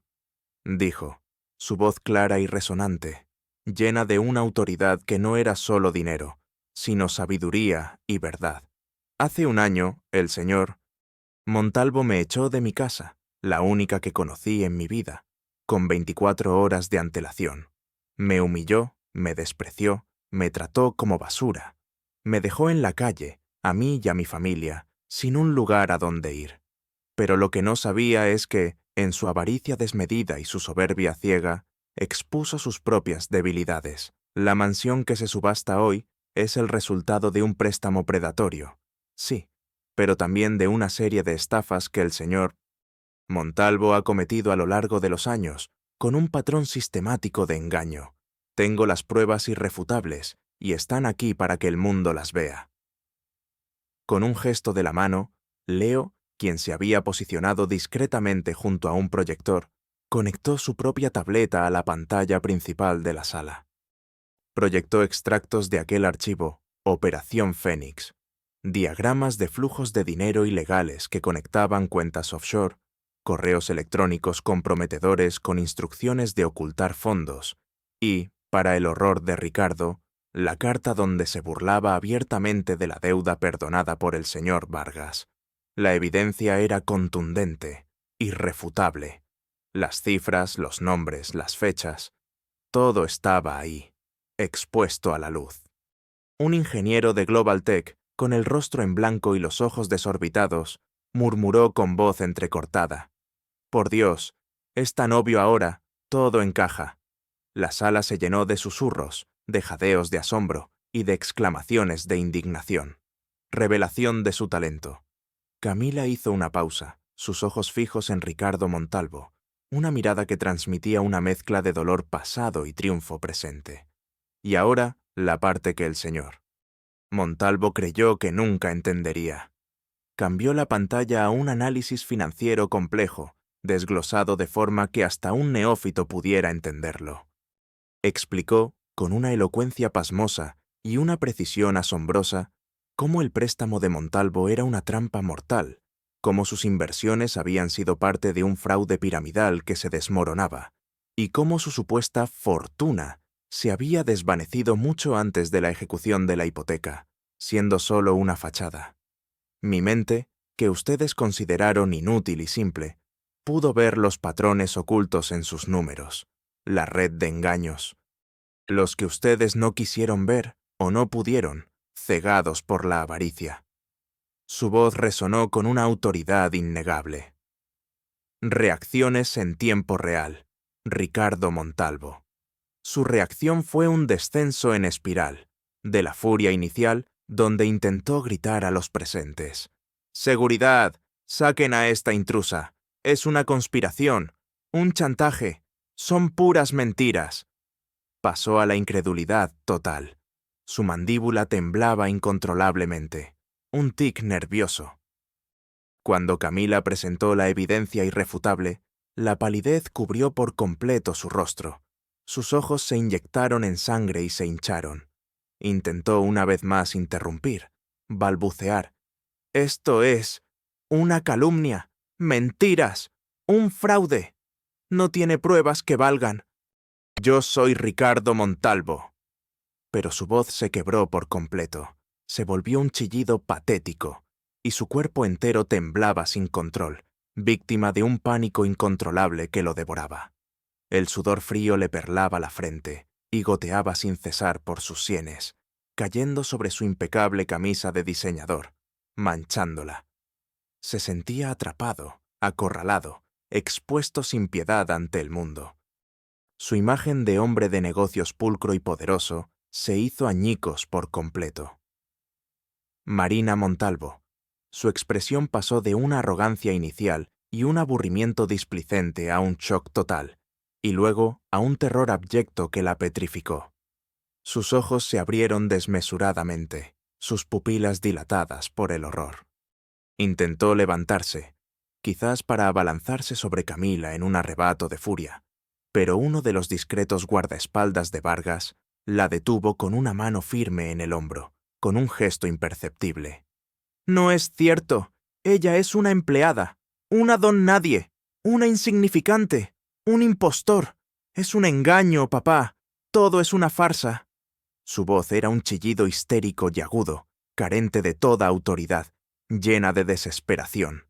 dijo, su voz clara y resonante, llena de una autoridad que no era solo dinero, sino sabiduría y verdad. Hace un año, el señor Montalvo me echó de mi casa, la única que conocí en mi vida, con 24 horas de antelación. Me humilló, me despreció, me trató como basura. Me dejó en la calle, a mí y a mi familia, sin un lugar a donde ir. Pero lo que no sabía es que, en su avaricia desmedida y su soberbia ciega, expuso sus propias debilidades. La mansión que se subasta hoy es el resultado de un préstamo predatorio, sí, pero también de una serie de estafas que el señor Montalvo ha cometido a lo largo de los años, con un patrón sistemático de engaño. Tengo las pruebas irrefutables y están aquí para que el mundo las vea. Con un gesto de la mano, Leo, quien se había posicionado discretamente junto a un proyector, conectó su propia tableta a la pantalla principal de la sala. Proyectó extractos de aquel archivo, Operación Fénix, diagramas de flujos de dinero ilegales que conectaban cuentas offshore, correos electrónicos comprometedores con instrucciones de ocultar fondos y, para el horror de Ricardo, la carta donde se burlaba abiertamente de la deuda perdonada por el señor Vargas. La evidencia era contundente, irrefutable. Las cifras, los nombres, las fechas, todo estaba ahí, expuesto a la luz. Un ingeniero de Global Tech, con el rostro en blanco y los ojos desorbitados, murmuró con voz entrecortada. «Por Dios, es tan obvio ahora, todo encaja». La sala se llenó de susurros, de jadeos de asombro y de exclamaciones de indignación. Revelación de su talento. Camila hizo una pausa, sus ojos fijos en Ricardo Montalvo, una mirada que transmitía una mezcla de dolor pasado y triunfo presente. Y ahora, la parte que el señor Montalvo creyó que nunca entendería. Cambió la pantalla a un análisis financiero complejo, desglosado de forma que hasta un neófito pudiera entenderlo. Explicó, con una elocuencia pasmosa y una precisión asombrosa, cómo el préstamo de Montalvo era una trampa mortal, cómo sus inversiones habían sido parte de un fraude piramidal que se desmoronaba, y cómo su supuesta fortuna se había desvanecido mucho antes de la ejecución de la hipoteca, siendo solo una fachada. Mi mente, que ustedes consideraron inútil y simple, pudo ver los patrones ocultos en sus números, la red de engaños, los que ustedes no quisieron ver o no pudieron, cegados por la avaricia. Su voz resonó con una autoridad innegable. Reacciones en tiempo real. Ricardo Montalvo. Su reacción fue un descenso en espiral, de la furia inicial, donde intentó gritar a los presentes: «¡Seguridad! ¡Saquen a esta intrusa! Es una conspiración, un chantaje, son puras mentiras». Pasó a la incredulidad total. Su mandíbula temblaba incontrolablemente, un tic nervioso. Cuando Camila presentó la evidencia irrefutable, la palidez cubrió por completo su rostro. Sus ojos se inyectaron en sangre y se hincharon. Intentó una vez más interrumpir, balbucear: «Esto es una calumnia, mentiras, un fraude. No tiene pruebas que valgan. Yo soy Ricardo Montalvo». Pero su voz se quebró por completo. Se volvió un chillido patético, y su cuerpo entero temblaba sin control, víctima de un pánico incontrolable que lo devoraba. El sudor frío le perlaba la frente y goteaba sin cesar por sus sienes, cayendo sobre su impecable camisa de diseñador, manchándola. Se sentía atrapado, acorralado, expuesto sin piedad ante el mundo. Su imagen de hombre de negocios pulcro y poderoso se hizo añicos por completo. Marina Montalvo. Su expresión pasó de una arrogancia inicial y un aburrimiento displicente a un shock total, y luego a un terror abyecto que la petrificó. Sus ojos se abrieron desmesuradamente, sus pupilas dilatadas por el horror. Intentó levantarse, quizás para abalanzarse sobre Camila en un arrebato de furia, pero uno de los discretos guardaespaldas de Vargas la detuvo con una mano firme en el hombro, con un gesto imperceptible. «No es cierto. Ella es una empleada, una don nadie, una insignificante, un impostor. Es un engaño, papá. Todo es una farsa». Su voz era un chillido histérico y agudo, carente de toda autoridad, llena de desesperación.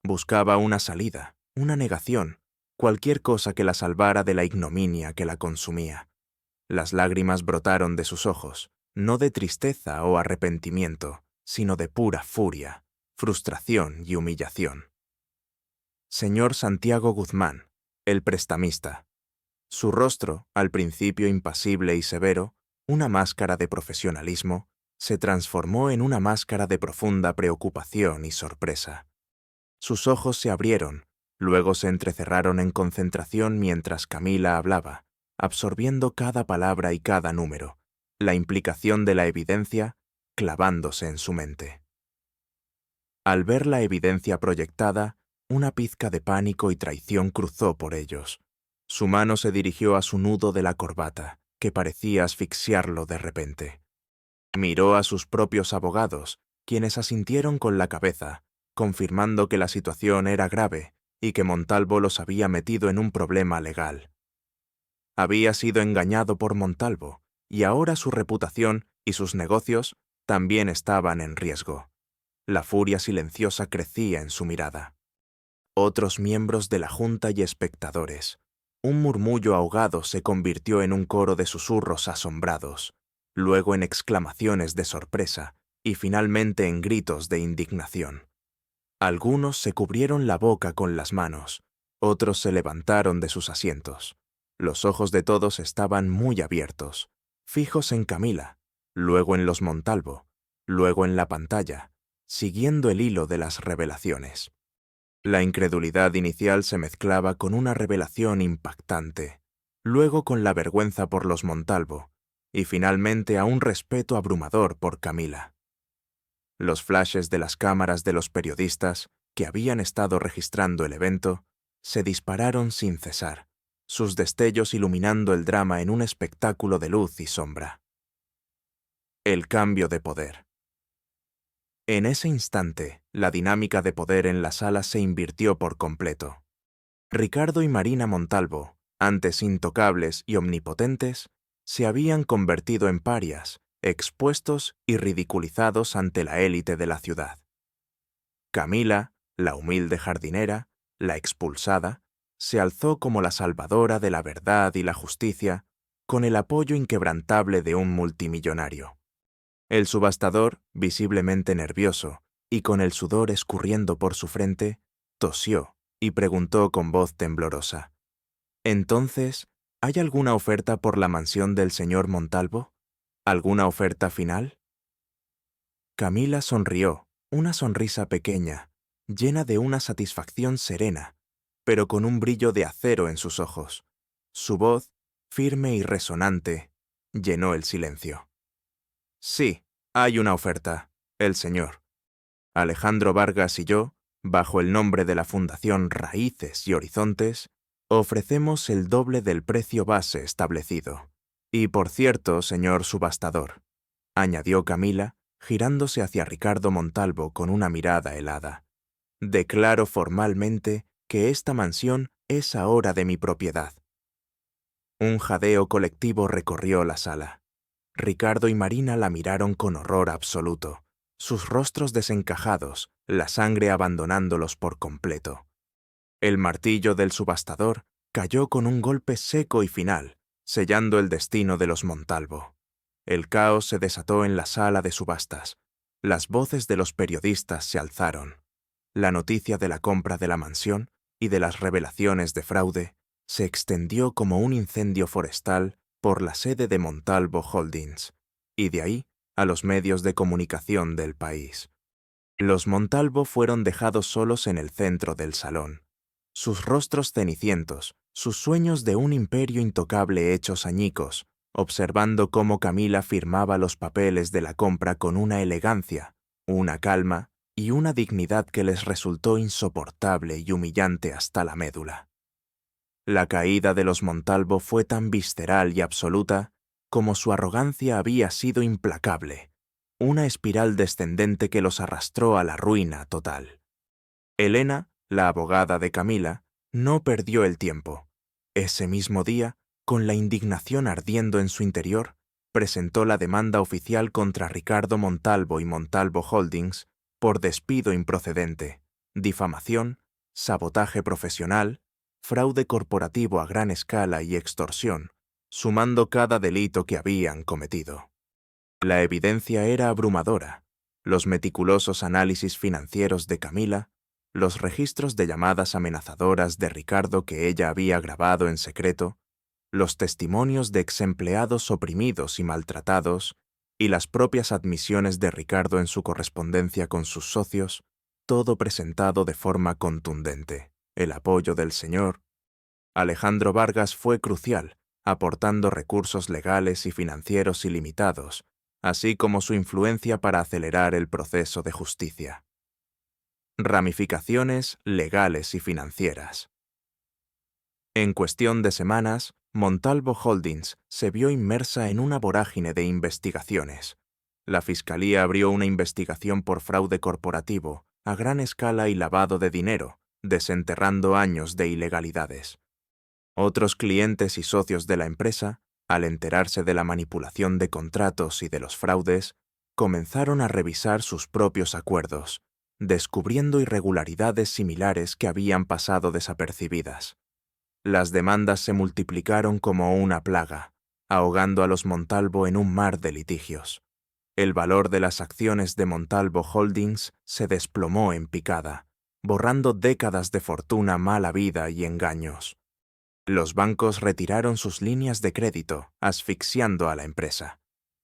Buscaba una salida, una negación, cualquier cosa que la salvara de la ignominia que la consumía. Las lágrimas brotaron de sus ojos, no de tristeza o arrepentimiento, sino de pura furia, frustración y humillación. Señor Santiago Guzmán, el prestamista. Su rostro, al principio impasible y severo, una máscara de profesionalismo, se transformó en una máscara de profunda preocupación y sorpresa. Sus ojos se abrieron, luego se entrecerraron en concentración mientras Camila hablaba, absorbiendo cada palabra y cada número, la implicación de la evidencia clavándose en su mente. Al ver la evidencia proyectada, una pizca de pánico y traición cruzó por ellos. Su mano se dirigió a su nudo de la corbata, que parecía asfixiarlo de repente. Miró a sus propios abogados, quienes asintieron con la cabeza, confirmando que la situación era grave y que Montalvo los había metido en un problema legal. Había sido engañado por Montalvo, y ahora su reputación y sus negocios también estaban en riesgo. La furia silenciosa crecía en su mirada. Otros miembros de la junta y espectadores. Un murmullo ahogado se convirtió en un coro de susurros asombrados, luego en exclamaciones de sorpresa y finalmente en gritos de indignación. Algunos se cubrieron la boca con las manos, otros se levantaron de sus asientos. Los ojos de todos estaban muy abiertos, fijos en Camila, luego en los Montalvo, luego en la pantalla, siguiendo el hilo de las revelaciones. La incredulidad inicial se mezclaba con una revelación impactante, luego con la vergüenza por los Montalvo, y finalmente a un respeto abrumador por Camila. Los flashes de las cámaras de los periodistas, que habían estado registrando el evento, se dispararon sin cesar, sus destellos iluminando el drama en un espectáculo de luz y sombra. El cambio de poder. En ese instante, la dinámica de poder en la sala se invirtió por completo. Ricardo y Marina Montalvo, antes intocables y omnipotentes, se habían convertido en parias, expuestos y ridiculizados ante la élite de la ciudad. Camila, la humilde jardinera, la expulsada, se alzó como la salvadora de la verdad y la justicia, con el apoyo inquebrantable de un multimillonario. El subastador, visiblemente nervioso y con el sudor escurriendo por su frente, tosió y preguntó con voz temblorosa: «Entonces, ¿hay alguna oferta por la mansión del señor Montalvo? ¿Alguna oferta final? Camila sonrió, una sonrisa pequeña, llena de una satisfacción serena, pero con un brillo de acero en sus ojos. Su voz, firme y resonante, llenó el silencio. Sí, hay una oferta. El señor Alejandro Vargas y yo, bajo el nombre de la Fundación Raíces y Horizontes, ofrecemos el doble del precio base establecido. Y por cierto, señor subastador, añadió Camila, girándose hacia Ricardo Montalvo con una mirada helada, declaro formalmente que esta mansión es ahora de mi propiedad. Un jadeo colectivo recorrió la sala. Ricardo y Marina la miraron con horror absoluto, sus rostros desencajados, la sangre abandonándolos por completo. El martillo del subastador cayó con un golpe seco y final, sellando el destino de los Montalvo. El caos se desató en la sala de subastas. Las voces de los periodistas se alzaron. La noticia de la compra de la mansión y de las revelaciones de fraude se extendió como un incendio forestal por la sede de Montalvo Holdings, y de ahí a los medios de comunicación del país. Los Montalvo fueron dejados solos en el centro del salón. Sus rostros cenicientos, sus sueños de un imperio intocable hechos añicos, observando cómo Camila firmaba los papeles de la compra con una elegancia, una calma y una dignidad que les resultó insoportable y humillante hasta la médula. La caída de los Montalvo fue tan visceral y absoluta como su arrogancia había sido implacable, una espiral descendente que los arrastró a la ruina total. Elena, la abogada de Camila, no perdió el tiempo. Ese mismo día, con la indignación ardiendo en su interior, presentó la demanda oficial contra Ricardo Montalvo y Montalvo Holdings por despido improcedente, difamación, sabotaje profesional, fraude corporativo a gran escala y extorsión, sumando cada delito que habían cometido. La evidencia era abrumadora. Los meticulosos análisis financieros de Camila, los registros de llamadas amenazadoras de Ricardo que ella había grabado en secreto, los testimonios de exempleados oprimidos y maltratados, y las propias admisiones de Ricardo en su correspondencia con sus socios, todo presentado de forma contundente. El apoyo del señor Alejandro Vargas fue crucial, aportando recursos legales y financieros ilimitados, así como su influencia para acelerar el proceso de justicia. Ramificaciones legales y financieras. En cuestión de semanas, Montalvo Holdings se vio inmersa en una vorágine de investigaciones. La Fiscalía abrió una investigación por fraude corporativo a gran escala y lavado de dinero, desenterrando años de ilegalidades. Otros clientes y socios de la empresa, al enterarse de la manipulación de contratos y de los fraudes, comenzaron a revisar sus propios acuerdos, descubriendo irregularidades similares que habían pasado desapercibidas. Las demandas se multiplicaron como una plaga, ahogando a los Montalvo en un mar de litigios. El valor de las acciones de Montalvo Holdings se desplomó en picada, borrando décadas de fortuna mal habida y engaños. Los bancos retiraron sus líneas de crédito, asfixiando a la empresa.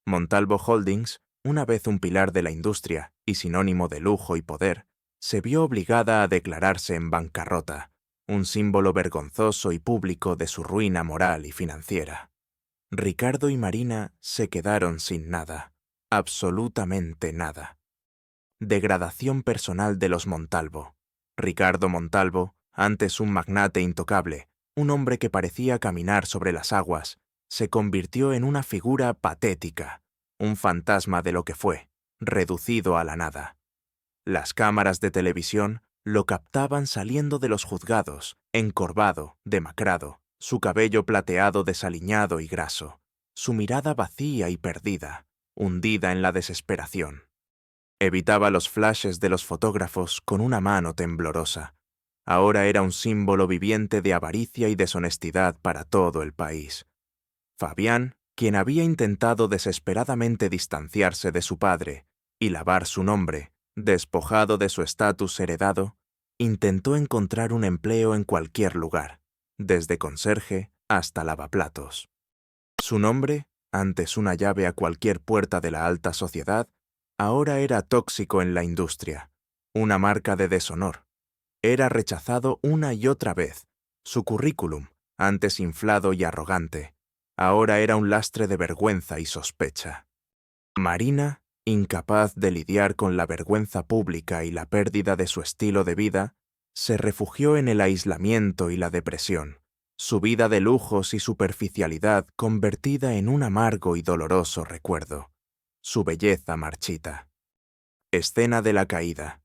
Montalvo Holdings, una vez un pilar de la industria y sinónimo de lujo y poder, se vio obligada a declararse en bancarrota, un símbolo vergonzoso y público de su ruina moral y financiera. Ricardo y Marina se quedaron sin nada, absolutamente nada. Degradación personal de los Montalvo. Ricardo Montalvo, antes un magnate intocable, un hombre que parecía caminar sobre las aguas, se convirtió en una figura patética, un fantasma de lo que fue, reducido a la nada. Las cámaras de televisión lo captaban saliendo de los juzgados, encorvado, demacrado, su cabello plateado desaliñado y graso, su mirada vacía y perdida, hundida en la desesperación. Evitaba los flashes de los fotógrafos con una mano temblorosa. Ahora era un símbolo viviente de avaricia y deshonestidad para todo el país. Fabián, quien había intentado desesperadamente distanciarse de su padre y lavar su nombre, despojado de su estatus heredado, intentó encontrar un empleo en cualquier lugar, desde conserje hasta lavaplatos. Su nombre, antes una llave a cualquier puerta de la alta sociedad, ahora era tóxico en la industria, una marca de deshonor. Era rechazado una y otra vez. Su currículum, antes inflado y arrogante, ahora era un lastre de vergüenza y sospecha. Marina, incapaz de lidiar con la vergüenza pública y la pérdida de su estilo de vida, se refugió en el aislamiento y la depresión, su vida de lujos y superficialidad convertida en un amargo y doloroso recuerdo, su belleza marchita. Escena de la caída.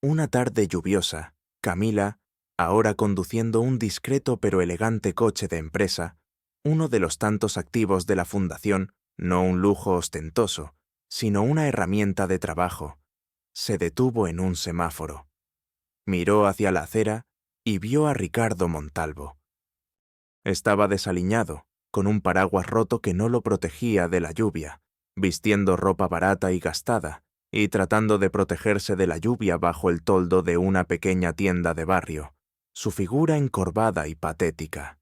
Una tarde lluviosa, Camila, ahora conduciendo un discreto pero elegante coche de empresa, uno de los tantos activos de la fundación, no un lujo ostentoso, sino una herramienta de trabajo, se detuvo en un semáforo. Miró hacia la acera y vio a Ricardo Montalvo. Estaba desaliñado, con un paraguas roto que no lo protegía de la lluvia, vistiendo ropa barata y gastada, y tratando de protegerse de la lluvia bajo el toldo de una pequeña tienda de barrio, su figura encorvada y patética.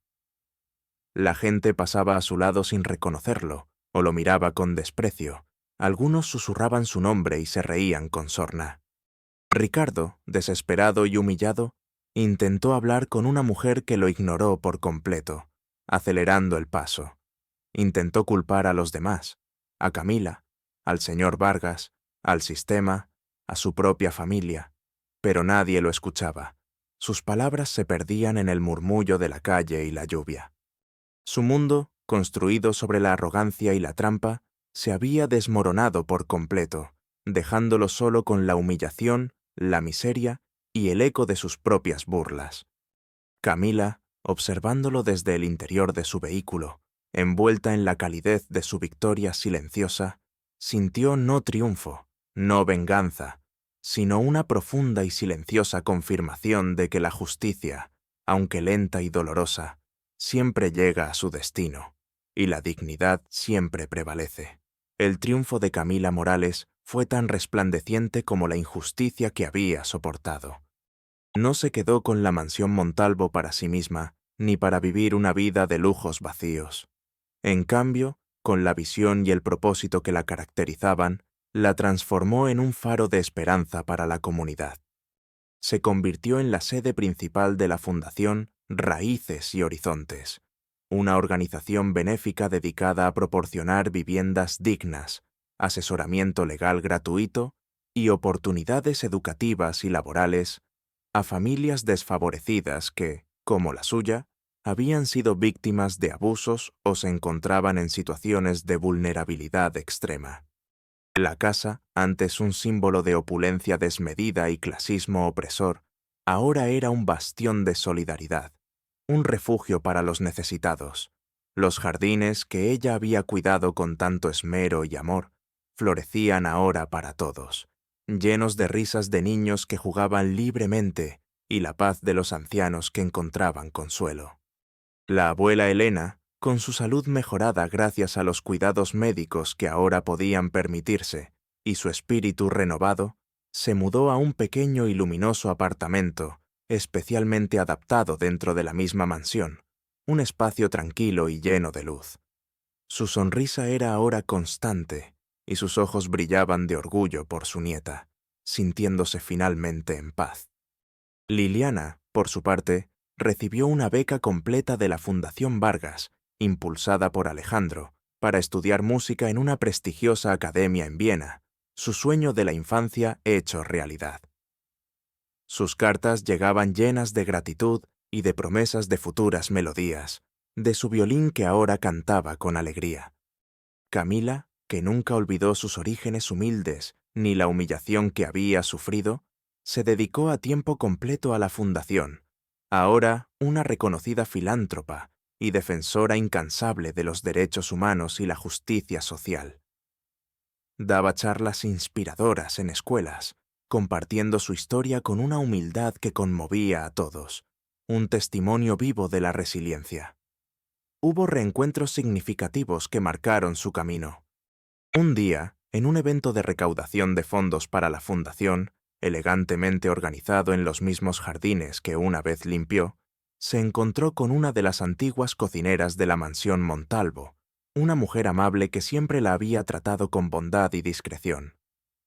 La gente pasaba a su lado sin reconocerlo, o lo miraba con desprecio. Algunos susurraban su nombre y se reían con sorna. Ricardo, desesperado y humillado, intentó hablar con una mujer que lo ignoró por completo, acelerando el paso. Intentó culpar a los demás, a Camila, al señor Vargas, al sistema, a su propia familia, pero nadie lo escuchaba. Sus palabras se perdían en el murmullo de la calle y la lluvia. Su mundo, construido sobre la arrogancia y la trampa, se había desmoronado por completo, dejándolo solo con la humillación, la miseria y el eco de sus propias burlas. Camila, observándolo desde el interior de su vehículo, envuelta en la calidez de su victoria silenciosa, sintió no triunfo, no venganza, sino una profunda y silenciosa confirmación de que la justicia, aunque lenta y dolorosa, siempre llega a su destino, y la dignidad siempre prevalece. El triunfo de Camila Morales fue tan resplandeciente como la injusticia que había soportado. No se quedó con la mansión Montalvo para sí misma, ni para vivir una vida de lujos vacíos. En cambio, con la visión y el propósito que la caracterizaban, la transformó en un faro de esperanza para la comunidad. Se convirtió en la sede principal de la Fundación Raíces y Horizontes, una organización benéfica dedicada a proporcionar viviendas dignas, asesoramiento legal gratuito y oportunidades educativas y laborales a familias desfavorecidas que, como la suya, habían sido víctimas de abusos o se encontraban en situaciones de vulnerabilidad extrema. La casa, antes un símbolo de opulencia desmedida y clasismo opresor, ahora era un bastión de solidaridad, un refugio para los necesitados. Los jardines que ella había cuidado con tanto esmero y amor, florecían ahora para todos, llenos de risas de niños que jugaban libremente y la paz de los ancianos que encontraban consuelo. La abuela Elena, con su salud mejorada gracias a los cuidados médicos que ahora podían permitirse, y su espíritu renovado, se mudó a un pequeño y luminoso apartamento, especialmente adaptado dentro de la misma mansión, un espacio tranquilo y lleno de luz. Su sonrisa era ahora constante, y sus ojos brillaban de orgullo por su nieta, sintiéndose finalmente en paz. Liliana, por su parte, recibió una beca completa de la Fundación Vargas, impulsada por Alejandro, para estudiar música en una prestigiosa academia en Viena, su sueño de la infancia hecho realidad. Sus cartas llegaban llenas de gratitud y de promesas de futuras melodías, de su violín que ahora cantaba con alegría. Camila, que nunca olvidó sus orígenes humildes ni la humillación que había sufrido, se dedicó a tiempo completo a la fundación, ahora una reconocida filántropa y defensora incansable de los derechos humanos y la justicia social. Daba charlas inspiradoras en escuelas, compartiendo su historia con una humildad que conmovía a todos, un testimonio vivo de la resiliencia. Hubo reencuentros significativos que marcaron su camino. Un día, en un evento de recaudación de fondos para la fundación, elegantemente organizado en los mismos jardines que una vez limpió, se encontró con una de las antiguas cocineras de la mansión Montalvo, una mujer amable que siempre la había tratado con bondad y discreción.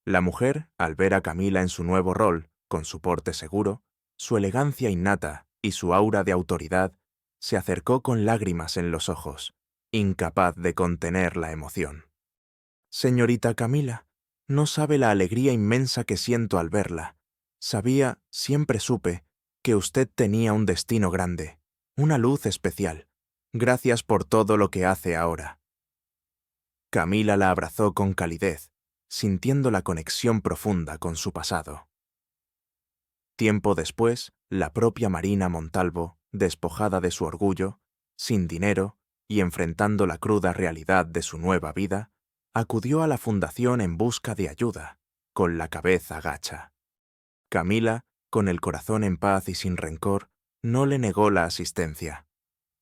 La mujer, al ver a Camila en su nuevo rol, con su porte seguro, su elegancia innata y su aura de autoridad, se acercó con lágrimas en los ojos, incapaz de contener la emoción. «Señorita Camila, no sabe la alegría inmensa que siento al verla. Siempre supe, que usted tenía un destino grande, una luz especial. Gracias por todo lo que hace ahora». Camila la abrazó con calidez, sintiendo la conexión profunda con su pasado. Tiempo después, la propia Marina Montalvo, despojada de su orgullo, sin dinero y enfrentando la cruda realidad de su nueva vida, acudió a la fundación en busca de ayuda, con la cabeza gacha. Camila, con el corazón en paz y sin rencor, no le negó la asistencia.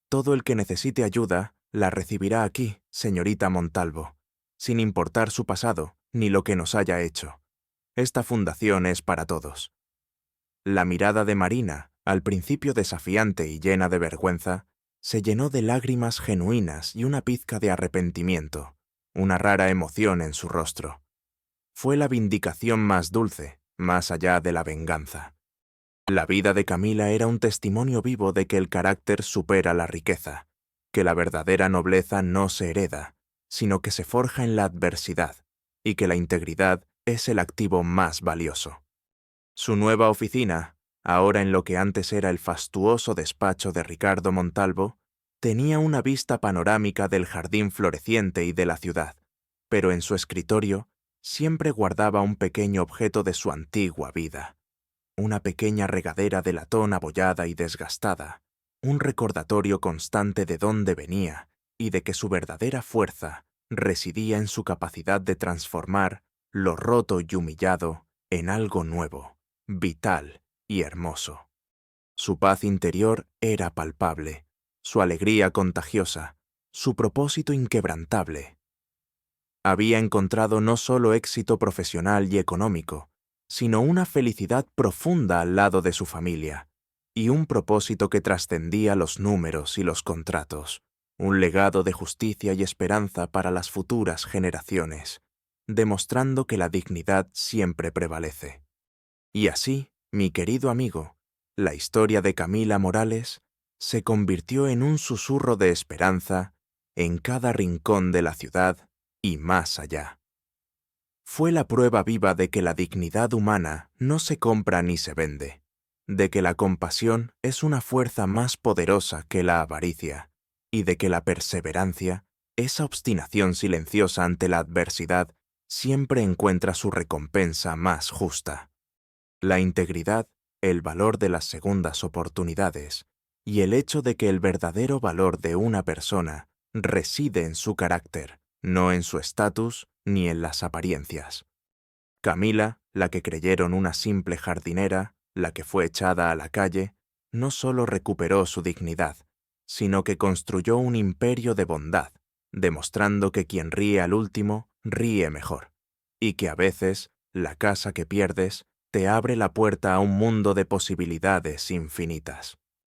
«Todo el que necesite ayuda la recibirá aquí, señorita Montalvo, sin importar su pasado ni lo que nos haya hecho. Esta fundación es para todos». La mirada de Marina, al principio desafiante y llena de vergüenza, se llenó de lágrimas genuinas y una pizca de arrepentimiento, una rara emoción en su rostro. Fue la vindicación más dulce, más allá de la venganza. La vida de Camila era un testimonio vivo de que el carácter supera la riqueza, que la verdadera nobleza no se hereda, sino que se forja en la adversidad, y que la integridad es el activo más valioso. Su nueva oficina, ahora en lo que antes era el fastuoso despacho de Ricardo Montalvo, tenía una vista panorámica del jardín floreciente y de la ciudad, pero en su escritorio siempre guardaba un pequeño objeto de su antigua vida, una pequeña regadera de latón abollada y desgastada, un recordatorio constante de dónde venía y de que su verdadera fuerza residía en su capacidad de transformar lo roto y humillado en algo nuevo, vital y hermoso. Su paz interior era palpable, su alegría contagiosa, su propósito inquebrantable. Había encontrado no solo éxito profesional y económico, sino una felicidad profunda al lado de su familia, y un propósito que trascendía los números y los contratos, un legado de justicia y esperanza para las futuras generaciones, demostrando que la dignidad siempre prevalece. Y así, mi querido amigo, la historia de Camila Morales se convirtió en un susurro de esperanza en cada rincón de la ciudad y más allá. Fue la prueba viva de que la dignidad humana no se compra ni se vende, de que la compasión es una fuerza más poderosa que la avaricia, y de que la perseverancia, esa obstinación silenciosa ante la adversidad, siempre encuentra su recompensa más justa. La integridad, el valor de las segundas oportunidades, y el hecho de que el verdadero valor de una persona reside en su carácter, no en su estatus ni en las apariencias. Camila, la que creyeron una simple jardinera, la que fue echada a la calle, no solo recuperó su dignidad, sino que construyó un imperio de bondad, demostrando que quien ríe al último, ríe mejor, y que a veces la casa que pierdes te abre la puerta a un mundo de posibilidades infinitas.